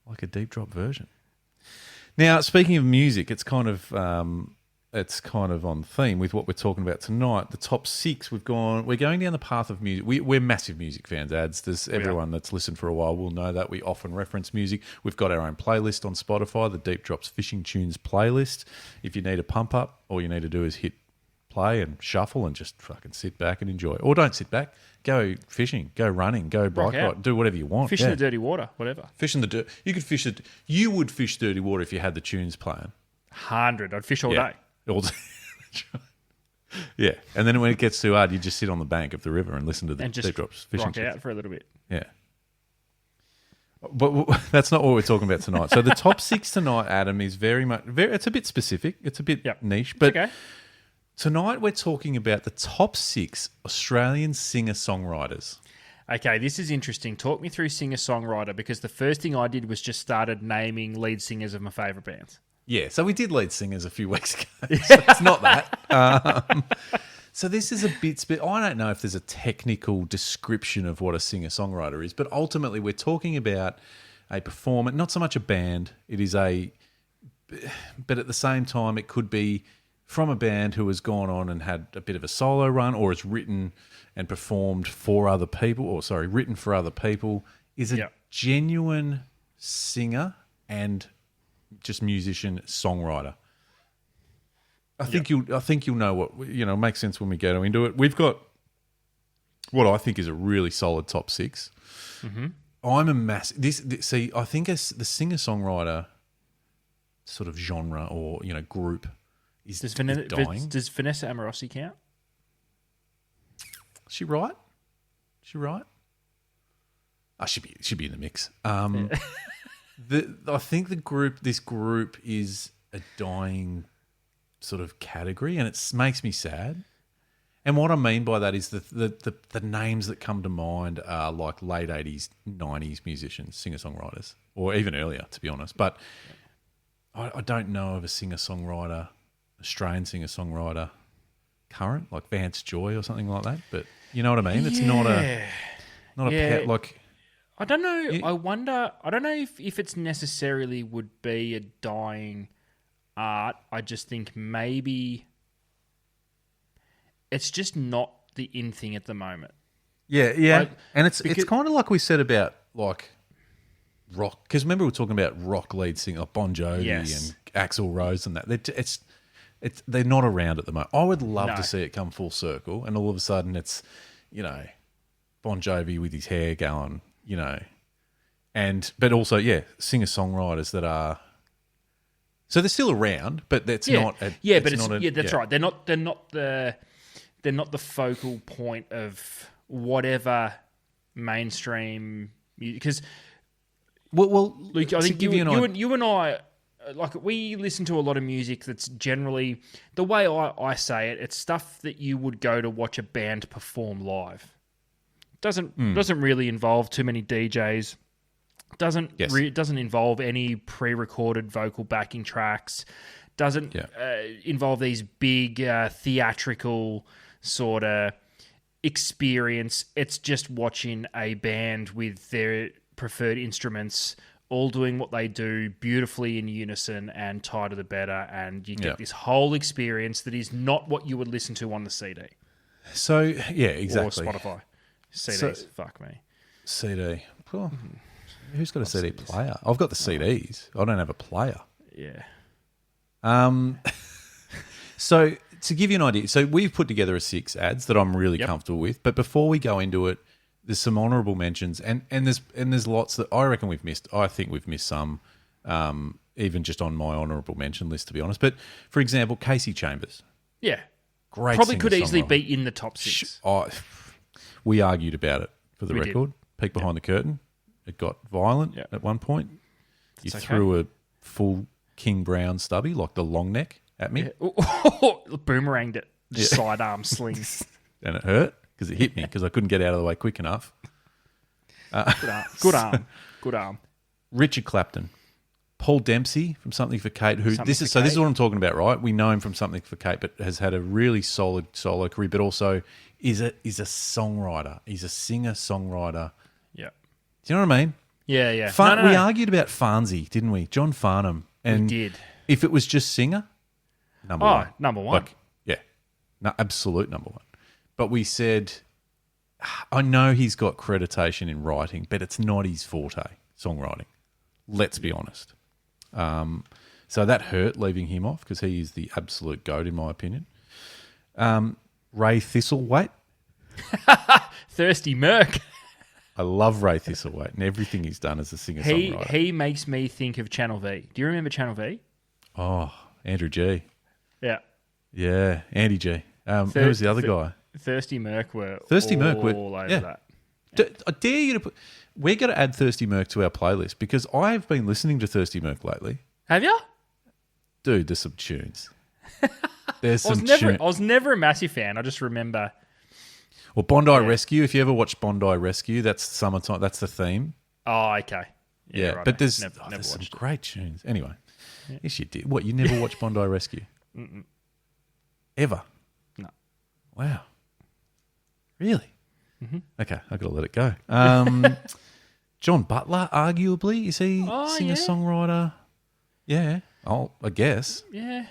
Like a deep drop version. Now, speaking of music, it's kind of on theme with what we're talking about tonight. The top 6, we're going down the path of music. We're massive music fans, Ads. Everyone that's listened for a while will know that. We often reference music. We've got our own playlist on Spotify, the Deep Drops Fishing Tunes playlist. If you need a pump up, all you need to do is hit play and shuffle and just fucking sit back and enjoy. Or don't sit back. Go fishing, go running, go bike ride, do whatever you want. Fish in the dirty water, whatever. Fish in the dirt. You would fish dirty water if you had the tunes playing. 100. I'd fish all day. Yeah, and then when it gets too hard, you just sit on the bank of the river and listen to the Deep Drops fishing. Rock out for a little bit. Yeah, but that's not what we're talking about tonight. So the top 6 tonight, Adam, is it's a bit specific. It's a bit niche, but okay. Tonight we're talking about the top 6 Australian singer-songwriters. Okay, this is interesting. Talk me through singer-songwriter, because the first thing I did was just started naming lead singers of my favourite bands. Yeah, so we did lead singers a few weeks ago. So it's not that. So this is a bit... I don't know if there's a technical description of what a singer-songwriter is, but ultimately we're talking about a performer, not so much a band. It is but at the same time, it could be from a band who has gone on and had a bit of a solo run, or has written and performed for other people, written for other people, is a genuine singer and just musician, songwriter. I think you'll know what it makes sense when we go into it. We've got what I think is a really solid top 6. Mm-hmm. I'm a massive I think the singer songwriter sort of genre or group is dying. Does Vanessa Amorosi count? Is she right? She'd be in the mix. I think this group is a dying sort of category, and it makes me sad. And what I mean by that is the names that come to mind are like late 80s, 90s musicians, singer-songwriters, or even earlier, to be honest. But I don't know of a singer-songwriter, Australian singer-songwriter, current, like Vance Joy or something like that. But you know what I mean? It's not a pet, like... I don't know. I wonder... I don't know if it's necessarily would be a dying art. I just think maybe... It's just not the in thing at the moment. Yeah. Like, and it's kind of like we said about like rock, because remember we were talking about rock lead singer like Bon Jovi and Axl Rose and that. They're not around at the moment. I would love to see it come full circle, and all of a sudden it's, you know, Bon Jovi with his hair going, you know, but also singer-songwriters that are. So they're still around, but that's not. That's right. They're not the focal point of whatever mainstream because. Well, Luke, I think you and I, like, we listen to a lot of music that's generally the way I say it. It's stuff that you would go to watch a band perform live. Doesn't really involve too many DJs. Doesn't involve any pre-recorded vocal backing tracks. Doesn't involve these big theatrical sort of experience. It's just watching a band with their preferred instruments all doing what they do beautifully in unison, and tighter the better, and you get this whole experience that is not what you would listen to on the CD. So, yeah, exactly. Or Spotify. CDs, fuck me. CD. Well, who's got a CD player? I've got the CDs. I don't have a player. Yeah. So to give you an idea, so we've put together a 6 ads that I'm really comfortable with. But before we go into it, there's some honourable mentions, and there's lots that I reckon we've missed. I think we've missed some, even just on my honourable mention list, to be honest. But for example, Casey Chambers. Yeah. Great. Probably could easily be in the top 6. We argued about it for the record. Peek behind the curtain. It got violent at one point. You threw a full King Brown stubby, like the long neck, at me. Yeah. Boomeranged it. Just sidearm sling. And it hurt because it hit me because I couldn't get out of the way quick enough. Good arm. Richard Clapton. Paul Dempsey from Something for Kate. This is what I'm talking about, right? We know him from Something for Kate, but has had a really solid solo career, but also is a songwriter. He's a singer-songwriter. Yeah. Do you know what I mean? Yeah, yeah. We argued about Farnsey, didn't we? John Farnham. And we did. If it was just singer, number one. Number one. Absolute number one. But we said, I know he's got accreditation in writing, but it's not his forte, songwriting. Let's be honest. So that hurt leaving him off because he is the absolute GOAT in my opinion. Ray Thistlethwaite. Thirsty Merc. I love Ray Thistlethwaite and everything he's done as a singer-songwriter. He makes me think of Channel V. Do you remember Channel V? Oh, Andrew G. Yeah. Yeah, Andy G. Who was the other guy? Thirsty Merc were all over that. I dare you to put... We're going to add Thirsty Merc to our playlist because I've been listening to Thirsty Merc lately. Have you? Dude, there's some tunes. I was never a massive fan. I just remember... Well, Bondi Rescue, if you ever watch Bondi Rescue, that's summertime. That's the theme. Oh, okay. Yeah, right, but there's some great tunes. Anyway, yes, you did. What, you never watched Bondi Rescue? Mm-mm. Ever? No. Wow. Really? Mm-hmm. Okay, I've got to let it go. John Butler, arguably, is he singer-songwriter? Yeah, I guess. Yeah.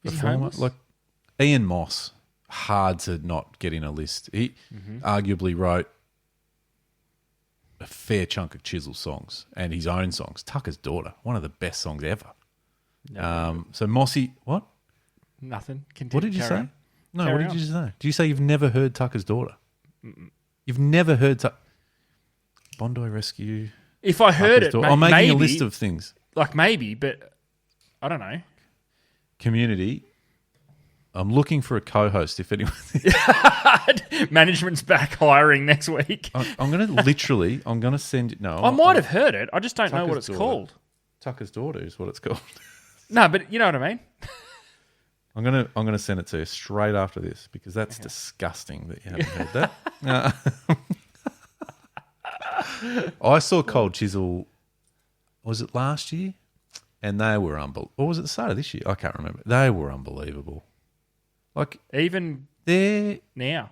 Is he homeless? Like Ian Moss, hard to not get in a list. He arguably wrote a fair chunk of Chisel songs and his own songs. Tucker's Daughter, one of the best songs ever. So Mossy, what? Nothing. Continue. What did you say? On. No, Carry what did on. you say? Did you say you've never heard Tucker's Daughter? Mm-mm. You've never heard Bondi Rescue? If I heard it, I'm making a list of things. Like maybe, but I don't know. Community. I'm looking for a co-host. If anyone, Management's back hiring next week. I'm going to send it. No, I might have heard it. I just don't know what it's Tucker's called. Tucker's Daughter is what it's called. No, but you know what I mean. I'm gonna send it to you straight after this because that's disgusting that you haven't heard that. I saw Cold Chisel. Was it last year? And they were unbelievable. Or was it the start of this year? I can't remember. They were unbelievable. Like even they're now,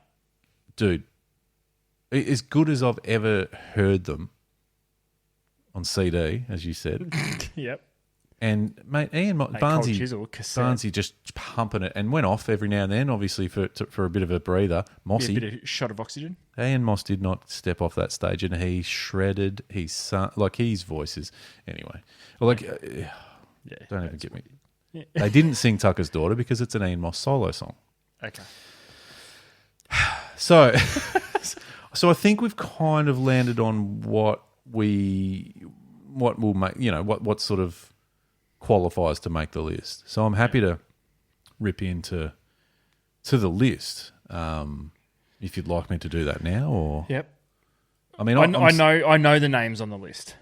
dude. As good as I've ever heard them on CD, as you said. Yep. And mate, Barnesy just pumping it and went off every now and then, obviously for a bit of a breather. Mossy, a bit of shot of oxygen. Ian Moss did not step off that stage, and he shredded his voice is anyway. Don't even get me. Yeah. They didn't sing Tucker's Daughter because it's an Ian Moss solo song. Okay. So I think we've kind of landed on what will make, what sort of qualifies to make the list. So I'm happy to rip into the list. If you'd like me to do that now, or yep. I mean, I know the names on the list.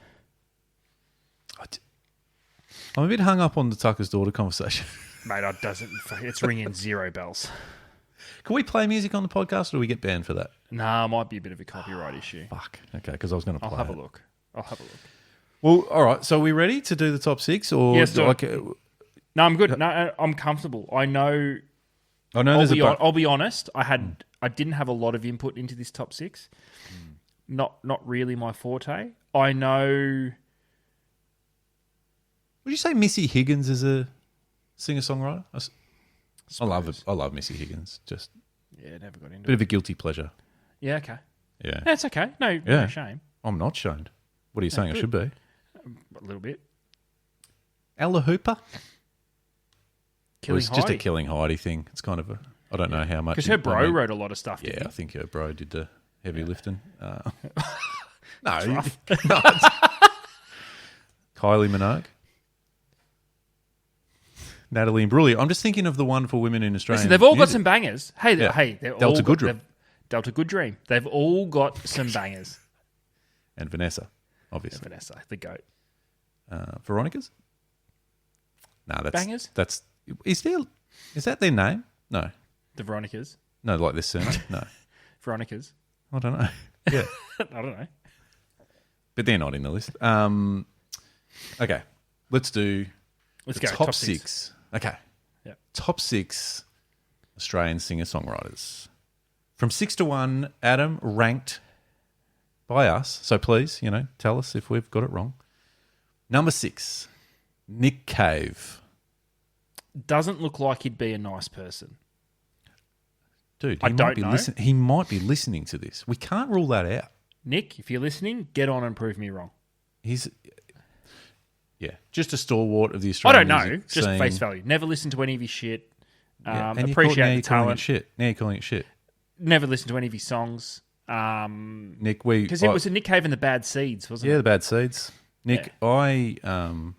I'm a bit hung up on the Tucker's Daughter conversation, mate. It's ringing zero bells. Can we play music on the podcast, or do we get banned for that? Nah, might be a bit of a copyright issue. Fuck. Okay, because I was going to play. I'll have a look. Well, all right. So are we ready to do the top six? Or yes, no, I'm good. No, I'm comfortable. I know. I'll be honest. I didn't have a lot of input into this top six. Not really my forte. I know. Would you say Missy Higgins is a singer-songwriter? I love Missy Higgins. Just never got into bit of a guilty pleasure. Yeah. Okay. Yeah. That's okay. No shame. I'm not shamed. What are you saying? Good. I should be. A little bit. Ella Hooper. Killing Heidi. Just a Killing Heidi thing. It's kind of a. I don't know how much. Because her bro wrote a lot of stuff. Yeah, I think her bro did the heavy lifting. No, Kylie Minogue. Natalie Imbruglia. I'm just thinking of the wonderful women in Australia. Listen, they've all got some bangers. Hey, they're Delta all Goodrem. Delta Good Dream. They've all got some bangers. And Vanessa, obviously. And Vanessa, the goat. Veronica's? No, that's bangers. Is that their name? No. The Veronicas. No, like this surname. No. Veronicas. I don't know. Yeah. I don't know. But they're not in the list. Okay, let's go. Top six. Okay. Yeah. Top six Australian singer-songwriters. From 6 to 1, Adam, ranked by us. So please, tell us if we've got it wrong. Number 6, Nick Cave. Doesn't look like he'd be a nice person. Dude, he might be listening to this. We can't rule that out. Nick, if you're listening, get on and prove me wrong. He's... Yeah, just a stalwart of the Australian I don't know, music just scene. face value. Never listen to any of his shit. And appreciate the talent. Now you're calling it shit. Never listen to any of his songs. Nick, because it was a Nick Cave and the Bad Seeds, wasn't it? Yeah, the Bad Seeds. Nick, I'm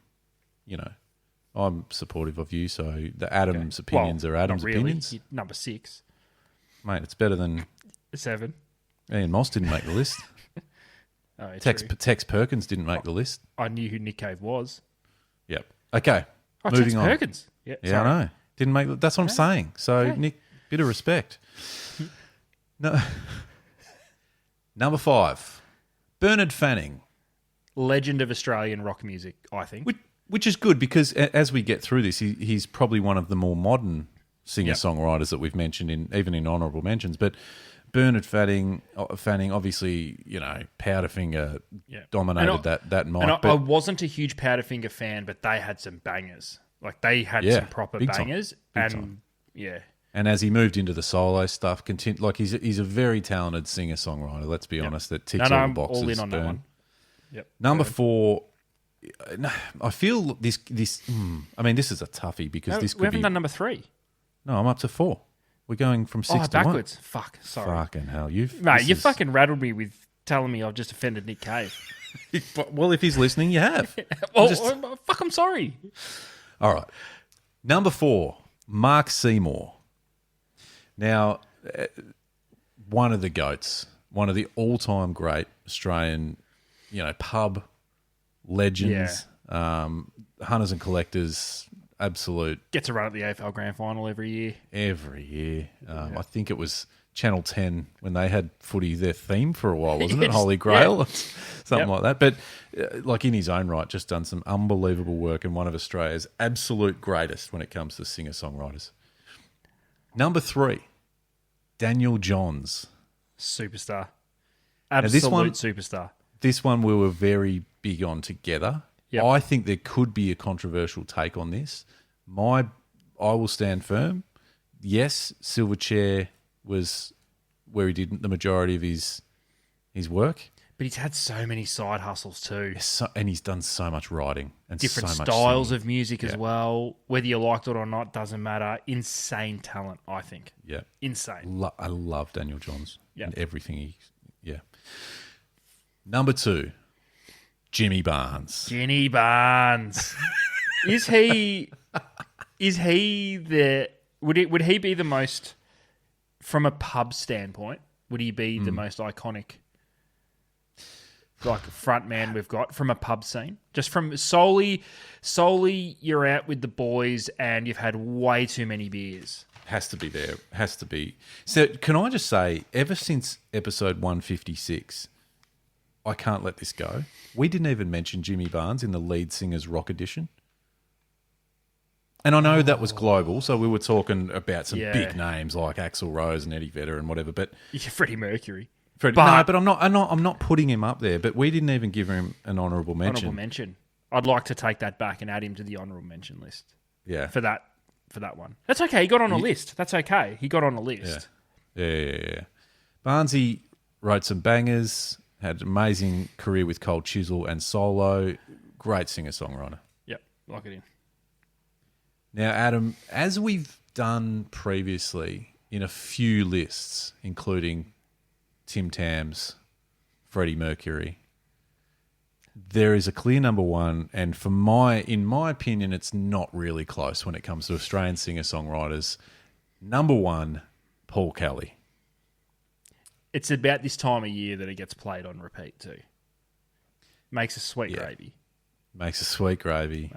supportive of you. So the Adam's opinions are Adam's opinions. You're number 6, mate. It's better than 7. Ian Moss didn't make the list. Tex Perkins didn't make the list. I knew who Nick Cave was. Yep. Okay. Moving Tex on. Perkins. Yeah, I know. Didn't make. That's what I'm saying. So Nick, bit of respect. No. Number 5, Bernard Fanning, legend of Australian rock music. I think, which is good because as we get through this, he's probably one of the more modern singer-songwriters that we've mentioned even in honourable mentions, but. Bernard Fanning, obviously, Powderfinger dominated that mic. And I wasn't a huge Powderfinger fan, but they had some bangers. Like they had some proper bangers, Big time. And as he moved into the solo stuff, he's a very talented singer-songwriter. Let's be honest, that ticks all the boxes. All in on that one. Yep. Number 4, I feel this. I mean, this is a toughie because this could be. We haven't done number 3. No, I'm up to 4. We're going from 6 to 1. Backwards. Fuck, sorry. Fucking hell. Mate, you fucking rattled me with telling me I've just offended Nick Cave. Well, if he's listening, you have. Fuck, I'm sorry. All right. Number 4, Mark Seymour. Now, one of the GOATs, one of the all-time great Australian, pub legends, hunters and collectors, absolute. Gets a run at the AFL Grand Final every year. Every year. I think it was Channel 10 when they had footy, their theme for a while, wasn't it? Holy Grail, something like that. But in his own right, just done some unbelievable work and one of Australia's absolute greatest when it comes to singer-songwriters. Number 3, Daniel Johns. Superstar. Absolute superstar. This one we were very big on together. Yep. I think there could be a controversial take on this. I will stand firm. Yes, Silverchair was where he did the majority of his work. But he's had so many side hustles too. And he's done so much writing. And different so much styles singing. Of music as well. Whether you liked it or not, doesn't matter. Insane talent, I think. Yeah. Insane. I love Daniel Johns. Yeah. And everything Number 2, Jimmy Barnes. Jenny Barnes. Is he the... Would he be the most... From a pub standpoint, would he be the most iconic front man we've got from a pub scene? Just from solely you're out with the boys and you've had way too many beers. Has to be there. Has to be. So can I just say, ever since episode 156, I can't let this go. We didn't even mention Jimmy Barnes in the lead singer's rock edition. And I know that was global, so we were talking about some big names like Axl Rose and Eddie Vedder and whatever. But Freddie Mercury. But I'm not putting him up there. But we didn't even give him an honourable mention. Honourable mention. I'd like to take that back and add him to the honourable mention list. Yeah. For that one. That's okay. He got on a list. That's okay. He got on a list. Yeah. Barnesy wrote some bangers. Had an amazing career with Cold Chisel and solo. Great singer-songwriter. Yep. Lock it in. Now, Adam, as we've done previously in a few lists, including Tim Tam's Freddie Mercury, there is a clear number 1, and in my opinion, it's not really close when it comes to Australian singer-songwriters. Number 1, Paul Kelly. It's about this time of year that it gets played on repeat too. Makes a sweet gravy. Makes a sweet gravy.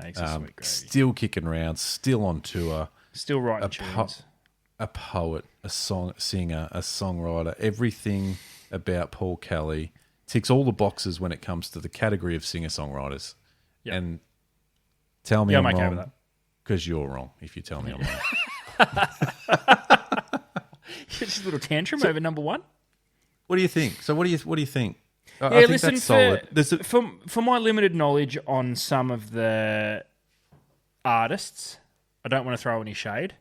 Still kicking around, still on tour. Still writing tunes. A poet, a singer, a songwriter. Everything about Paul Kelly ticks all the boxes when it comes to the category of singer-songwriters. Yep. And tell me I'm wrong, because you're wrong if you tell me I'm wrong. Just a little tantrum over number 1. What do you think? So what do you think? I think listen, that's solid. For my limited knowledge on some of the artists, I don't want to throw any shade,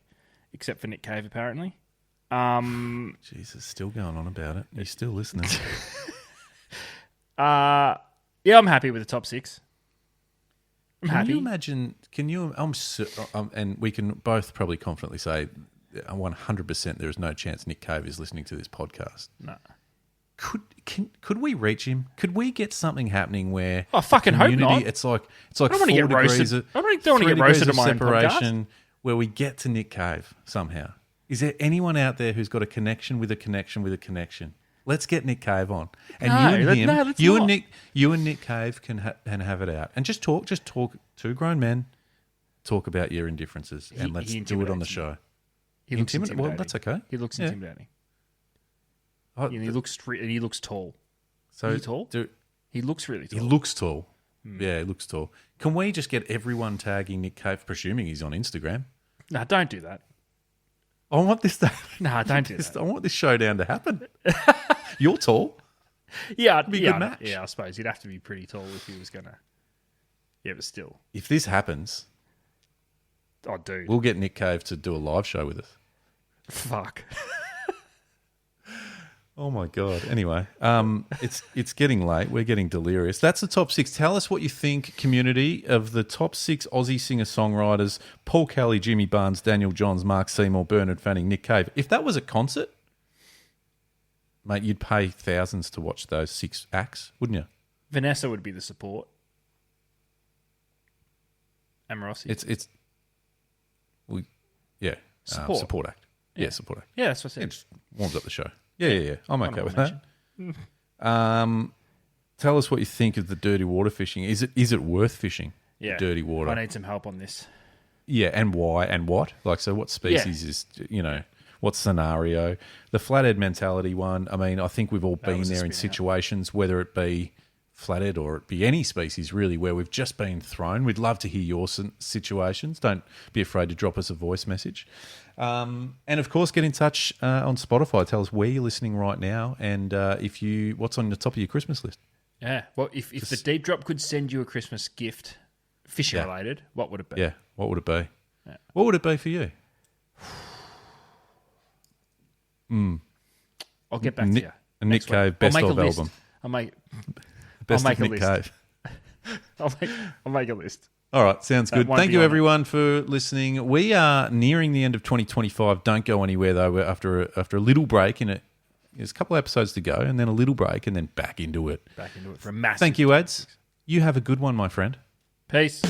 except for Nick Cave, apparently. Jesus, still going on about it. He's still listening. I'm happy with the top 6. I'm happy. Can you imagine? And we can both probably confidently say 100% there is no chance Nick Cave is listening to this podcast. No. Could we reach him? Could we get something happening where I fucking hope not. It's like I don't want to get roasted. I don't want to get roasted in my own podcast. Where we get to Nick Cave somehow. Is there anyone out there who's got a connection with a connection with a connection? Let's get Nick Cave on, and you and Nick Cave can have it out, and just talk. Two grown men talk about your indifferences, and let's do it on the show. He looks intimidating. Well, that's okay. He looks intimidating. He looks tall. So is he tall? He looks really tall. He looks tall. Yeah, he looks tall. Can we just get everyone tagging Nick Cave, presuming he's on Instagram? No, don't do that. I want this to. No, don't do that. I want this showdown to happen. You're tall. Yeah, it'd be a good match. Yeah, I suppose he'd have to be pretty tall if he was gonna. Yeah, but still, if this happens, dude, we'll get Nick Cave to do a live show with us. Fuck. Oh my God. Anyway, it's getting late. We're getting delirious. That's the top 6. Tell us what you think, community, of the top 6 Aussie singer-songwriters: Paul Kelly, Jimmy Barnes, Daniel Johns, Mark Seymour, Bernard Fanning, Nick Cave. If that was a concert, mate, you'd pay thousands to watch those 6 acts, wouldn't you? Vanessa would be the support. Amorossi. Support act. Yeah, support act. Yeah, that's what I said. Yeah, just warms up the show. Yeah. I'm okay with that. Tell us what you think of the dirty water fishing. Is it worth fishing? Yeah. Dirty water. I need some help on this. Yeah, and why and what? Like, so what species is, what scenario? The flathead mentality one, I mean, I think we've all been there in situations, whether it be flathead or it be any species really, where we've just been thrown. We'd love to hear your situations. Don't be afraid to drop us a voice message. And of course, get in touch on Spotify. Tell us where you're listening right now and what's on the top of your Christmas list. Yeah, well, if the Deep Drop could send you a Christmas gift, fishing related, what would it be? Yeah, what would it be? Yeah. What would it be for you? I'll get back to you. A Nick Cave best of album. I'll make Best I'll of make Nick a list. Cave. I'll make a list. All right, sounds good. Thank you, everyone, for listening. We are nearing the end of 2025. Don't go anywhere, though. We're after a little break. There's a couple of episodes to go, and then a little break, and then back into it. Back into it for a massive... Thank you, Ads. You have a good one, my friend. Peace.